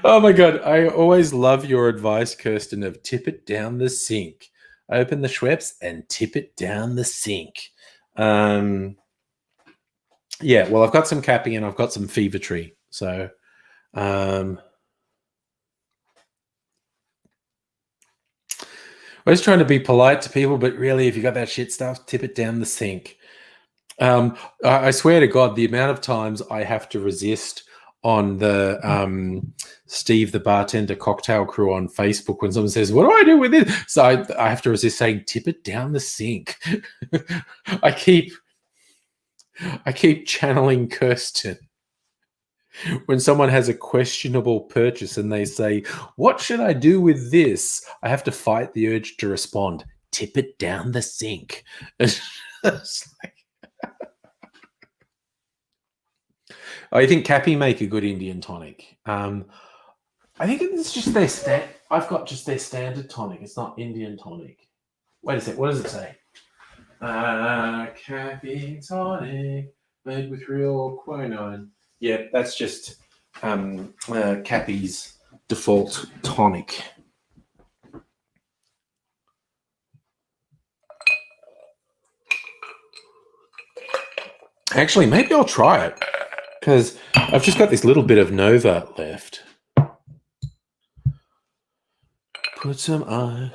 Oh my God. I always love your advice, Kirsten, of tip it down the sink. Open the Schweppes and tip it down the sink. Yeah, well, I've got some Cappy and I've got some Fever Tree. So, I was trying to be polite to people, but really, if you got that shit stuff, tip it down the sink. I swear to God, the amount of times I have to resist on the Steve the Bartender Cocktail Crew on Facebook when someone says, "What do I do with this?" So I have to resist saying, "Tip it down the sink." I keep channeling Kirsten when someone has a questionable purchase and they say, "What should I do with this?" I have to fight the urge to respond, "Tip it down the sink." It's like, I think Cappy make a good Indian tonic. I think it's just their I've got just their standard tonic. It's not Indian tonic. Wait a sec. What does it say? Cappy tonic made with real quinine. Yeah, that's just Cappy's default tonic. Actually, maybe I'll try it because I've just got this little bit of Nova left. Put some ice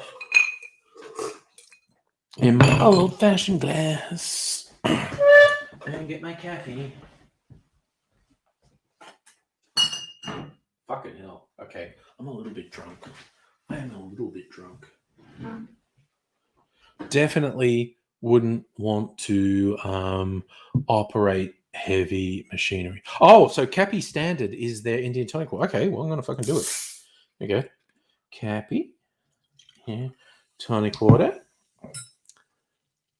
in my old-fashioned glass and get my Cappy. Fucking hell. Okay, I'm a little bit drunk. I am a little bit drunk. Definitely wouldn't want to operate heavy machinery. Oh, so Cappy Standard is their Indian tonic water. Okay, well, I'm going to fucking do it. There you go. Cappy. Yeah. Tonic water.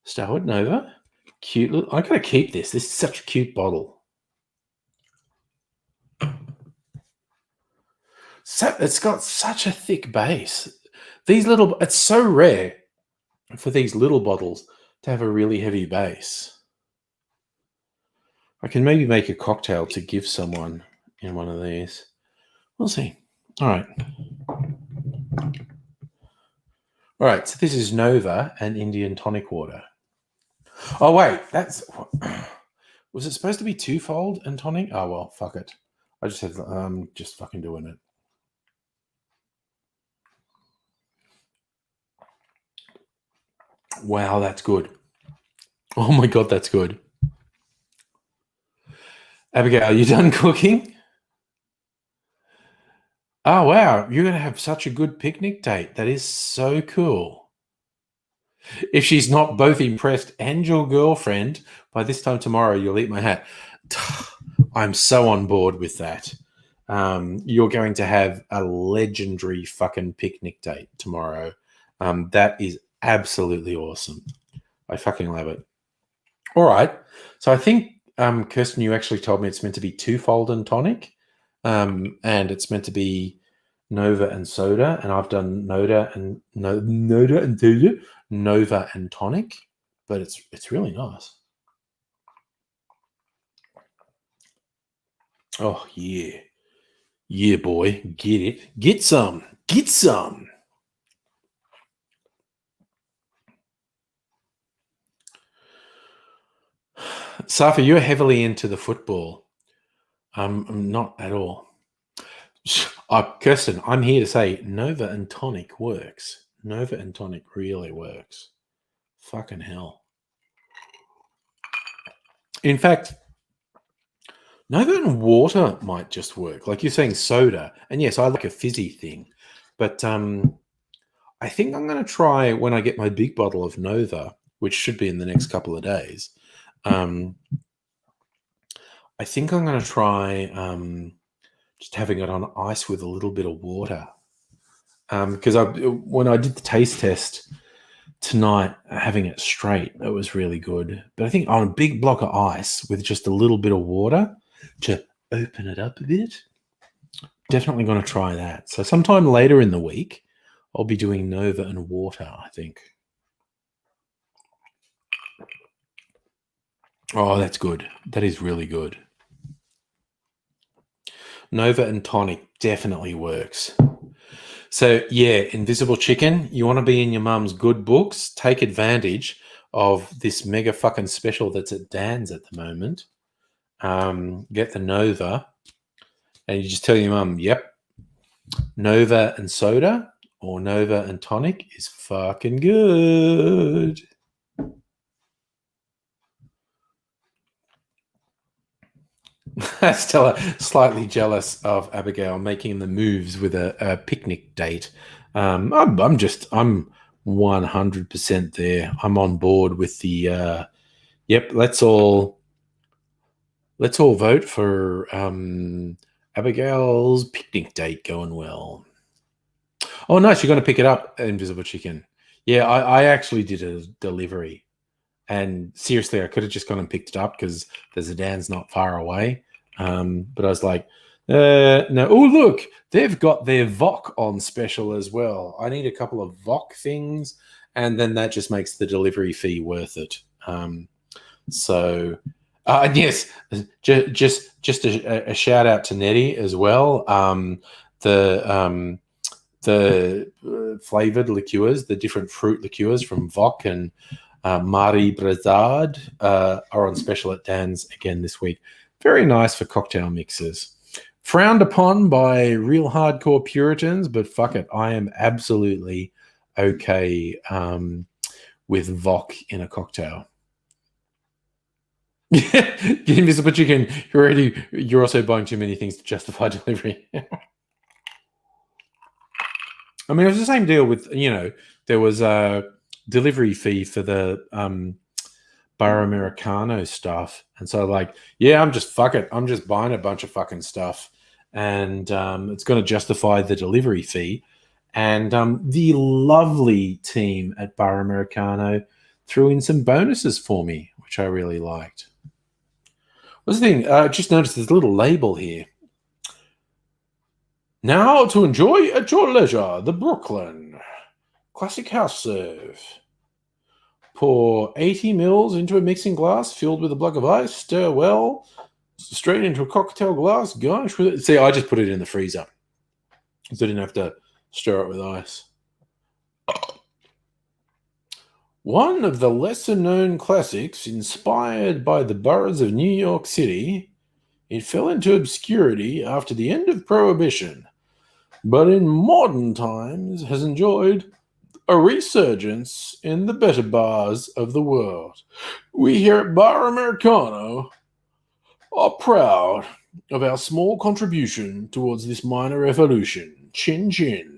Starwood Nova. Cute little... I got to keep this. This is such a cute bottle. So, it's got such a thick base. These little... It's so rare for these little bottles to have a really heavy base. I can maybe make a cocktail to give someone in one of these. We'll see. All right. All right, so this is Nova and Indian tonic water. Oh, wait, that's... Was it supposed to be twofold and tonic? Oh, well, fuck it. I just have... just fucking doing it. Wow, that's good. Oh my God, that's good. Abigail, you done cooking? Oh, wow. You're going to have such a good picnic date. That is so cool. If she's not both impressed and your girlfriend, by this time tomorrow, you'll eat my hat. I'm so on board with that. You're going to have a legendary fucking picnic date tomorrow. That is absolutely awesome. I fucking love it. All right. So I think, Kirsten, you actually told me it's meant to be twofold and tonic. And it's meant to be Nova and soda, and I've done Nova and tonic, but it's really nice. Oh yeah, boy, get some. Safa, you're heavily into the football. I'm not at all. Kirsten, I'm here to say Nova and Tonic works. Nova and Tonic really works. Fucking hell. In fact, Nova and water might just work. Like you're saying soda. And yes, I like a fizzy thing. But I think I'm going to try when I get my big bottle of Nova, which should be in the next couple of days. I think I'm going to try just having it on ice with a little bit of water. Because when I did the taste test tonight, having it straight, that was really good. But I think on a big block of ice with just a little bit of water to open it up a bit, definitely going to try that. So sometime later in the week, I'll be doing Nova and water, I think. Oh, that's good. That is really good. Nova and Tonic definitely works. So, yeah, Invisible Chicken, you want to be in your mum's good books, take advantage of this mega fucking special that's at Dan's at the moment. Get the Nova, and you just tell your mum, yep, Nova and soda or Nova and tonic is fucking good. Stella, slightly jealous of Abigail making the moves with a picnic date. I'm 100% there. I'm on board with the. Yep, let's all vote for Abigail's picnic date going well. Oh, nice! You're going to pick it up, Invisible Chicken. Yeah, I actually did a delivery, and seriously, I could have just gone and picked it up because the Zidane's not far away. But I was like, no. Oh, look, they've got their VOC on special as well. I need a couple of VOC things, and then that just makes the delivery fee worth it. Yes, just a shout out to Nettie as well. The flavored liqueurs, the different fruit liqueurs from VOC and Marie Brazard are on special at Dan's again this week. Very nice for cocktail mixes. Frowned upon by real hardcore Puritans, but fuck it, I am absolutely okay with VOC in a cocktail. Invisible Chicken, you're also buying too many things to justify delivery. I mean, it was the same deal with, there was a delivery fee for the Bar Americano stuff. And so I'm just buying a bunch of fucking stuff. And it's going to justify the delivery fee. And the lovely team at Bar Americano threw in some bonuses for me, which I really liked. What's the thing? I just noticed there's a little label here. Now to enjoy at your leisure, the Brooklyn Classic House Serve. Pour 80 mils into a mixing glass filled with a block of ice. Stir well. Straight into a cocktail glass. Garnish with it. See, I just put it in the freezer. So I didn't have to stir it with ice. One of the lesser-known classics inspired by the boroughs of New York City, it fell into obscurity after the end of Prohibition, but in modern times has enjoyed a resurgence in the better bars of the world. We here at Bar Americano are proud of our small contribution towards this minor evolution. Chin chin.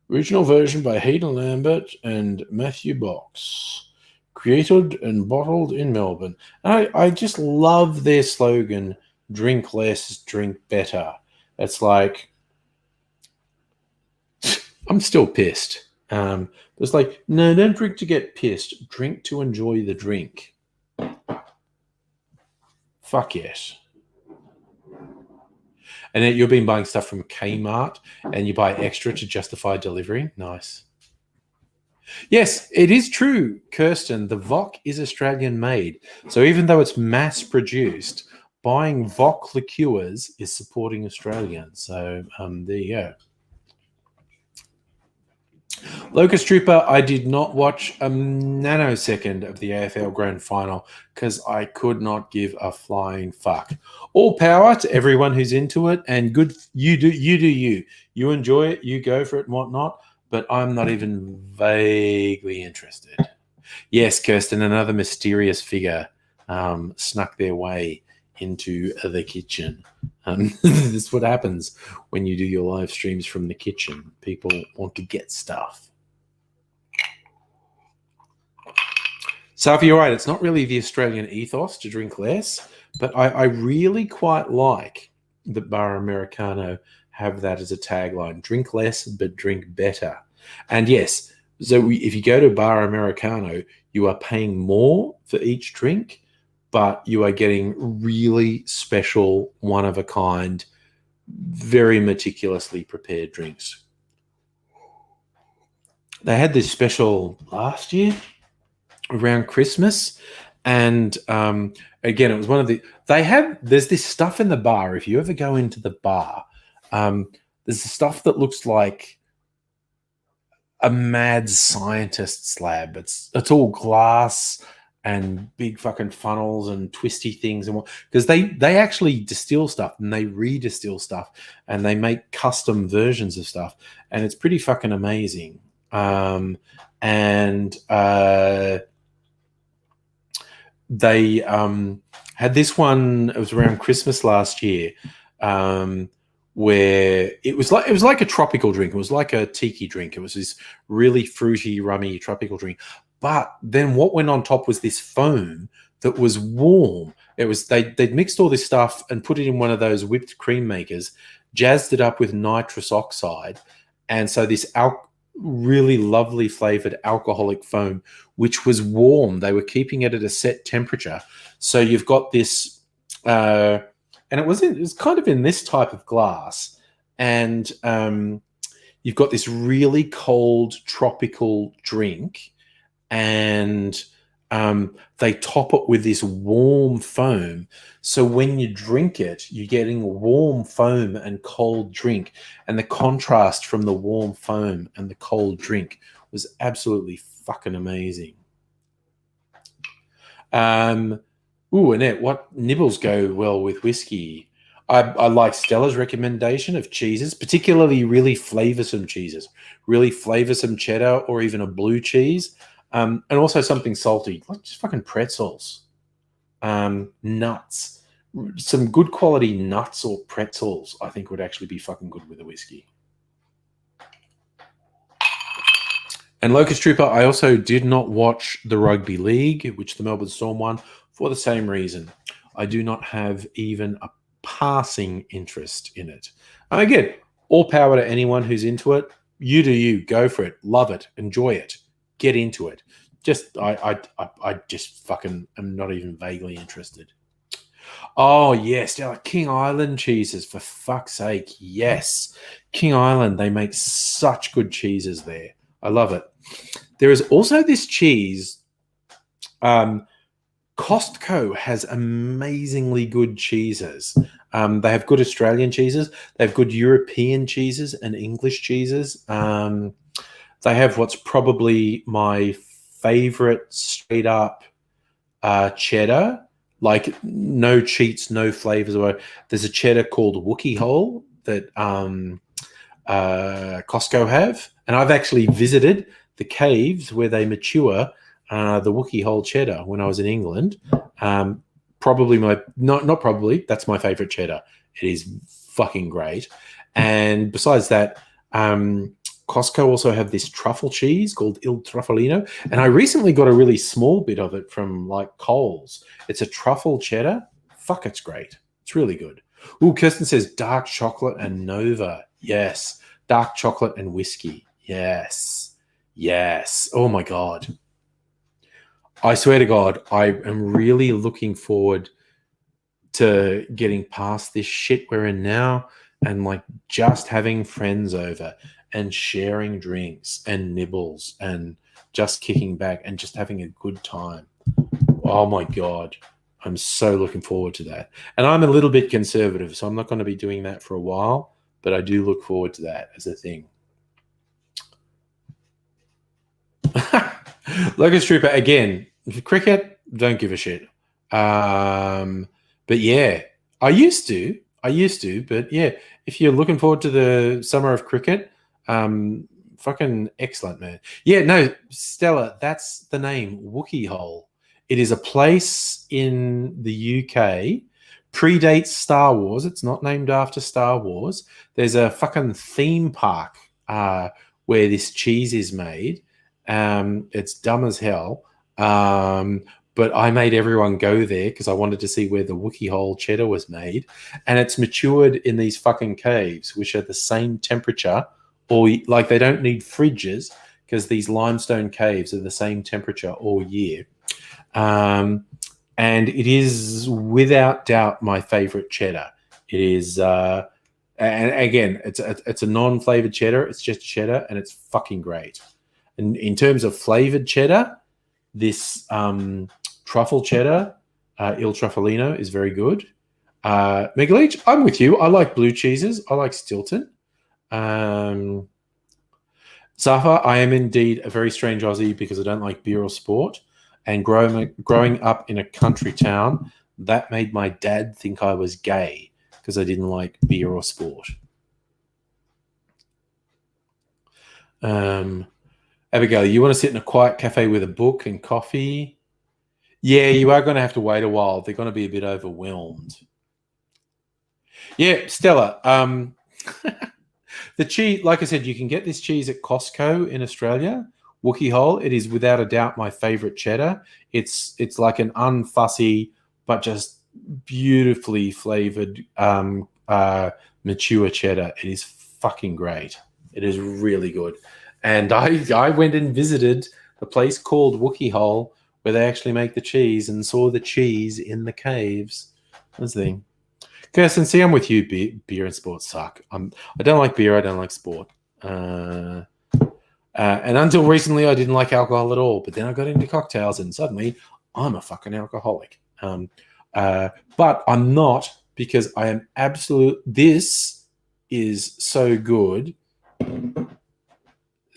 Original version by Hayden Lambert and Matthew Box. Created and bottled in Melbourne. I just love their slogan, drink less, drink better. It's like, I'm still pissed. It's like, no, don't drink to get pissed. Drink to enjoy the drink. Fuck yes. And then you've been buying stuff from Kmart and you buy extra to justify delivery. Nice. Yes, it is true, Kirsten. The VOC is Australian made. So even though it's mass produced, buying VOC liqueurs is supporting Australians. So there you go. Locust Trooper, I did not watch a nanosecond of the AFL Grand Final because I could not give a flying fuck. All power to everyone who's into it, and good you do you. You enjoy it, you go for it and whatnot, but I'm not even vaguely interested. Yes, Kirsten, another mysterious figure snuck their way into the kitchen. This is what happens when you do your live streams from the kitchen. People want to get stuff. Safi, you're right. It's not really the Australian ethos to drink less, but I really quite like that Bar Americano have that as a tagline: drink less, but drink better. And yes, so if you go to Bar Americano, you are paying more for each drink, but you are getting really special, one of a kind, very meticulously prepared drinks. They had this special last year around Christmas, and again, it was one of there's this stuff in the bar. If you ever go into the bar, there's stuff that looks like a mad scientist's lab. It's all glass and big fucking funnels and twisty things, and because they actually distill stuff and they redistill stuff and they make custom versions of stuff, and it's pretty fucking amazing. They had this one. It was around Christmas last year, where it was like a tropical drink. It was like a tiki drink. It was this really fruity, rummy tropical drink. But then what went on top was this foam that was warm. It was they'd mixed all this stuff and put it in one of those whipped cream makers, jazzed it up with nitrous oxide, and so this really lovely flavored alcoholic foam, which was warm. They were keeping it at a set temperature. So you've got this, and it was kind of in this type of glass, and you've got this really cold tropical drink, and they top it with this warm foam. So when you drink it, you're getting warm foam and cold drink. And the contrast from the warm foam and the cold drink was absolutely fucking amazing. Annette, what nibbles go well with whiskey? I like Stella's recommendation of cheeses, particularly really flavoursome cheeses, really flavoursome cheddar or even a blue cheese. And also something salty, like just fucking pretzels, nuts, some good quality nuts or pretzels. I think would actually be fucking good with a whiskey. And Locust Trooper, I also did not watch the rugby league, which the Melbourne Storm won, for the same reason. I do not have even a passing interest in it. And again, all power to anyone who's into it. You do you, go for it, love it, enjoy it. Get into it. I just fucking am not even vaguely interested. Oh yes, they're like King Island cheeses, for fuck's sake. Yes, King Island. They make such good cheeses there. I love it. There is also this cheese. Costco has amazingly good cheeses. They have good Australian cheeses. They have good European cheeses and English cheeses. They have what's probably my favorite straight up cheddar, like no cheats, no flavors. There's a cheddar called Wookie Hole that Costco have. And I've actually visited the caves where they mature the Wookie Hole cheddar when I was in England. Probably that's my favorite cheddar. It is fucking great. And besides that, Costco also have this truffle cheese called Il Truffalino, and I recently got a really small bit of it from like Coles. It's a truffle cheddar. Fuck, it's great. It's really good. Ooh, Kirsten says dark chocolate and Nova. Yes. Dark chocolate and whiskey. Yes. Yes. Oh my God. I swear to God, I am really looking forward to getting past this shit we're in now and like just having friends over and sharing drinks and nibbles and just kicking back and just having a good time. Oh my God. I'm so looking forward to that. And I'm a little bit conservative, so I'm not going to be doing that for a while, but I do look forward to that as a thing. Locust Trooper again. Cricket, don't give a shit. But yeah, I used to, but yeah, if you're looking forward to the summer of cricket, fucking excellent, man. Yeah, no, Stella, that's the name, Wookiee Hole. It is a place in the UK, predates Star Wars. It's not named after Star Wars. There's a fucking theme park where this cheese is made. It's dumb as hell. But I made everyone go there because I wanted to see where the Wookiee Hole cheddar was made. And it's matured in these fucking caves, which are the same temperature, or like they don't need fridges because these limestone caves are the same temperature all year. And it is without doubt my favorite cheddar. It is, and again, it's a non-flavored cheddar. It's just cheddar, and it's fucking great. And in terms of flavored cheddar, this truffle cheddar, Il Truffalino, is very good. Megaleech, I'm with you. I like blue cheeses. I like Stilton. Safa, I am indeed a very strange Aussie because I don't like beer or sport. And growing up in a country town, that made my dad think I was gay because I didn't like beer or sport. Abigail, you want to sit in a quiet cafe with a book and coffee? Yeah, you are going to have to wait a while. They're going to be a bit overwhelmed. Yeah, Stella. The cheese, like I said, you can get this cheese at Costco in Australia. Wookiee Hole. It is without a doubt my favorite cheddar. It's like an unfussy but just beautifully flavored mature cheddar. It is fucking great. It is really good. And I went and visited a place called Wookiee Hole where they actually make the cheese and saw the cheese in the caves. That's the thing. Kirsten, see, I'm with you. Beer and sport suck. I don't like beer. I don't like sport. And until recently, I didn't like alcohol at all. But then I got into cocktails, and suddenly I'm a fucking alcoholic. But I'm not, because I am absolute. This is so good.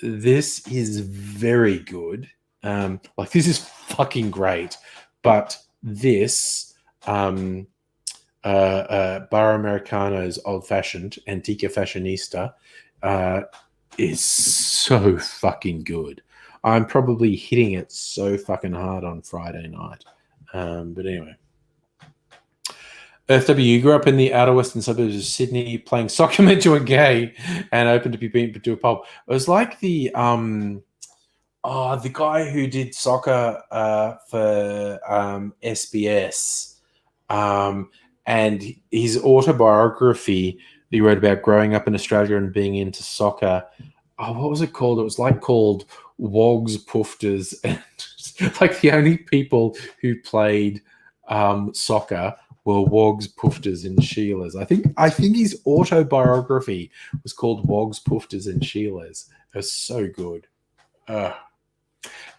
This is very good. Like, this is fucking great. But this Bar Americano's Old Fashioned Antica Fashionista is so fucking good. I'm probably hitting it so fucking hard on Friday night. But anyway. Earth W, you grew up in the outer western suburbs of Sydney, playing soccer meant to a gay and open to be beaten to a pulp. It was like the guy who did soccer for SBS, and his autobiography that he wrote about growing up in Australia and being into soccer. Oh, what was it called? It was like called Wogs Poofters, and like the only people who played soccer were Wogs Poofters and Sheilas. I think his autobiography was called Wogs Poofters and Sheilas. It was so good.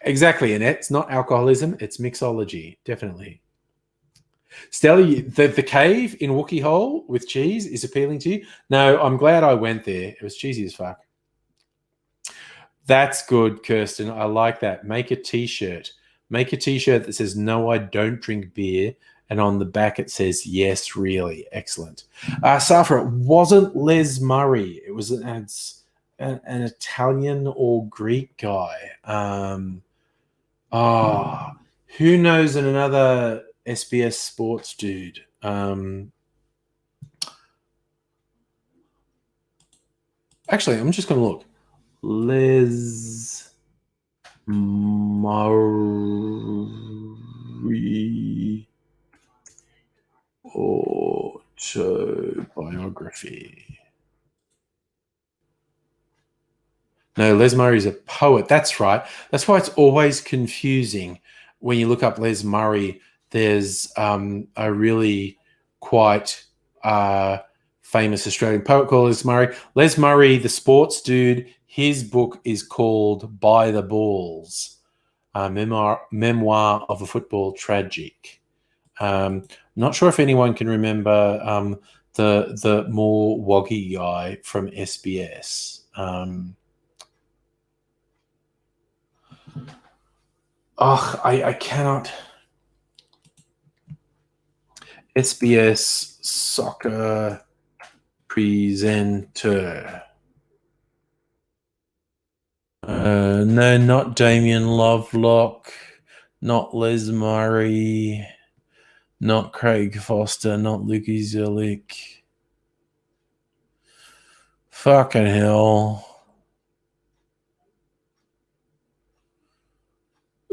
Exactly, and it's not alcoholism; it's mixology, definitely. Stella, the cave in Wookiee Hole with cheese is appealing to you? No, I'm glad I went there. It was cheesy as fuck. That's good, Kirsten. I like that. Make a t-shirt. Make a t-shirt that says, "No, I don't drink beer." And on the back it says, "Yes, really." Excellent. Safra, it wasn't Les Murray. It was an Italian or Greek guy. Who knows another SBS sports dude? Actually, I'm just going to look. Les Murray autobiography. No, Les Murray's a poet. That's right. That's why it's always confusing when you look up Les Murray. There's a really quite famous Australian poet called Les Murray. Les Murray, the sports dude, his book is called By the Balls, Memoir of a Football Tragic. Not sure if anyone can remember the more woggy guy from SBS. Oh, I cannot. SBS soccer presenter. No, not Damien Lovelock, not Les Murray, not Craig Foster, not Luki Zillick. Fucking hell.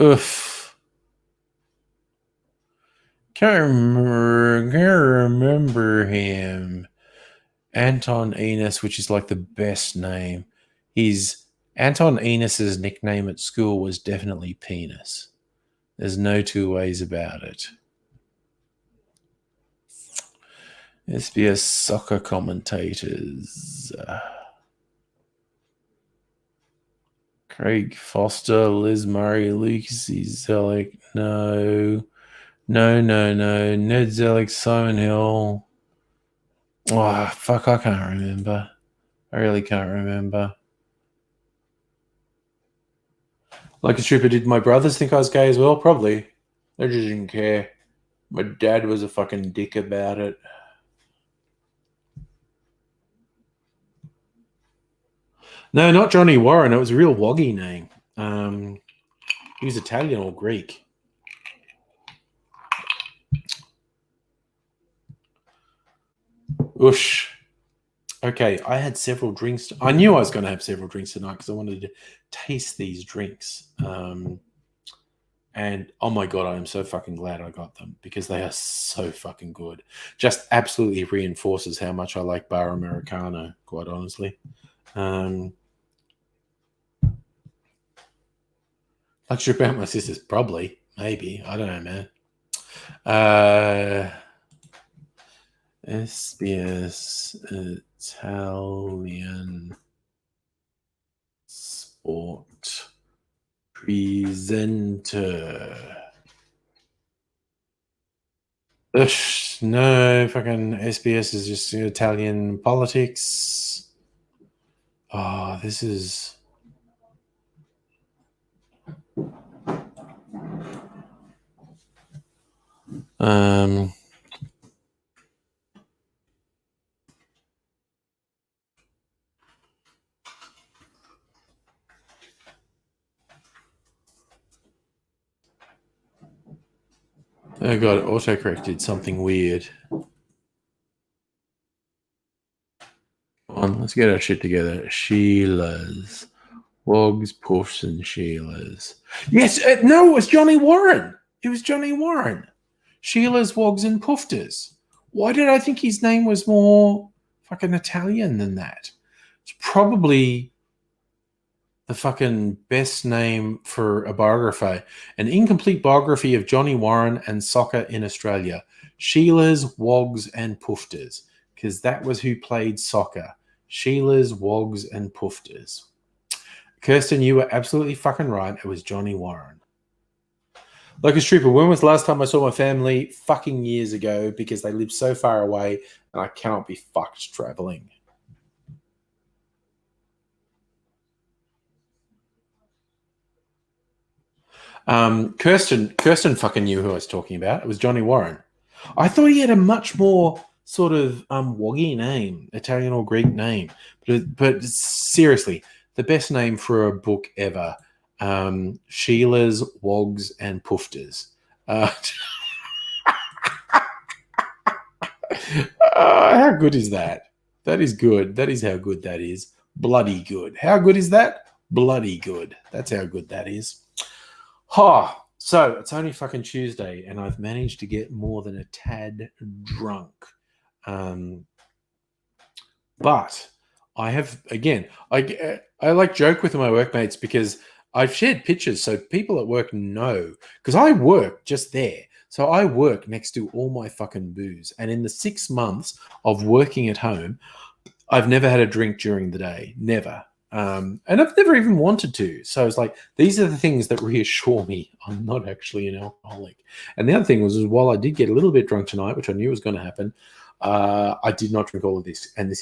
Oof. Can't remember him. Anton Enos, which is like the best name. Anton Enos's nickname at school was definitely Penis. There's no two ways about it. SBS soccer commentators. Craig Foster, Liz Murray, Lucy Zellick. No. Ned Zellick, Simon Hill. Oh, fuck, I can't remember. I really can't remember. Like a trooper, did my brothers think I was gay as well? Probably. They just didn't care. My dad was a fucking dick about it. No, not Johnny Warren. It was a real woggy name. He was Italian or Greek. Oosh. Okay, I had several drinks. I knew I was going to have several drinks tonight because I wanted to taste these drinks. And oh my God, I am so fucking glad I got them because they are so fucking good. Just absolutely reinforces how much I like Bar Americano, quite honestly. Luxury about my sisters, probably, maybe. I don't know, man. SBS Italian sport presenter. No, fucking SBS is just Italian politics. Oh, this is... Oh God, autocorrect did something weird. Come on, let's get our shit together. Sheila's. Wogs, Puffs, and Sheila's. Yes, no, it was Johnny Warren. It was Johnny Warren. Sheila's, Wogs, and Pufters. Why did I think his name was more fucking Italian than that? It's probably the fucking best name for a biography. An incomplete biography of Johnny Warren and soccer in Australia. Sheila's, Wogs, and Pufters. Because that was who played soccer. Sheila's, Wogs, and Pufters. Kirsten, you were absolutely fucking right. It was Johnny Warren. Locust Trooper, when was the last time I saw my family? Fucking years ago, because they live so far away and I cannot be fucked traveling. Kirsten fucking knew who I was talking about. It was Johnny Warren. I thought he had a much more sort of woggy name, Italian or Greek name. But seriously, the best name for a book ever. Sheila's, Wogs, and Pufters. How good is that? That is good. That is how good that is. Bloody good. How good is that? Bloody good. That's how good that is. So it's only fucking Tuesday and I've managed to get more than a tad drunk. But I have, again, I like joke with my workmates because I've shared pictures so people at work know, because I work just there. So I work next to all my fucking booze. And in the 6 months of working at home, I've never had a drink during the day. Never. And I've never even wanted to. So it's like, these are the things that reassure me I'm not actually an alcoholic. And the other thing was while I did get a little bit drunk tonight, which I knew was going to happen, I did not drink all of this. And this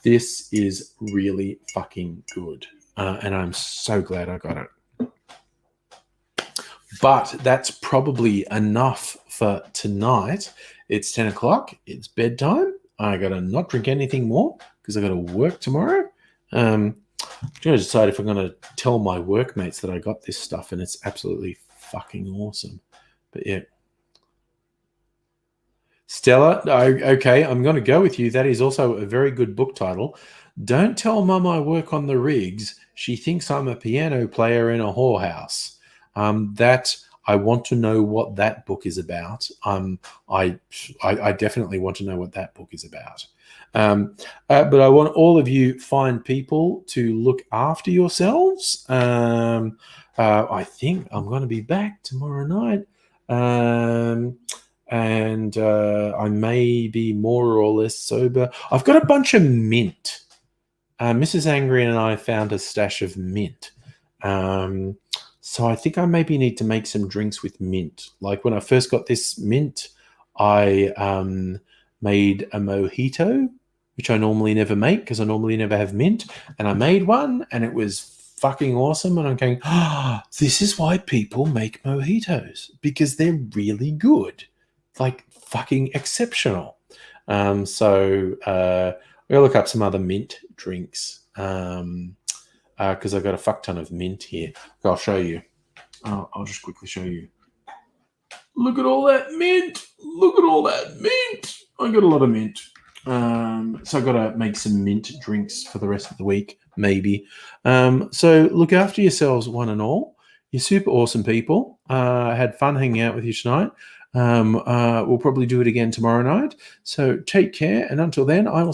is really fucking good. And I'm so glad I got it. But that's probably enough for tonight. It's 10 o'clock. It's bedtime. I got to not drink anything more because I got to work tomorrow. I'm going to decide if I'm going to tell my workmates that I got this stuff, and it's absolutely fucking awesome. But yeah. Stella, okay, I'm going to go with you. That is also a very good book title. Don't tell Mum I work on the rigs. She thinks I'm a piano player in a whorehouse. That I want to know what that book is about. I definitely want to know what that book is about. But I want all of you fine people to look after yourselves. I think I'm going to be back tomorrow night. And I may be more or less sober. I've got a bunch of mint. Mrs. Angry and I found a stash of mint. So I think I maybe need to make some drinks with mint. Like when I first got this mint, I made a mojito, which I normally never make because I normally never have mint. And I made one and it was fucking awesome. And I'm going, this is why people make mojitos, because they're really good. Like fucking exceptional. So we'll look up some other mint drinks because I've got a fuck ton of mint here. I'll show you. I'll just quickly show you. Look at all that mint. Look at all that mint. I got a lot of mint. So I've got to make some mint drinks for the rest of the week, maybe. So look after yourselves, one and all. You're super awesome people. I had fun hanging out with you tonight. We'll probably do it again tomorrow night. So take care. And until then, I will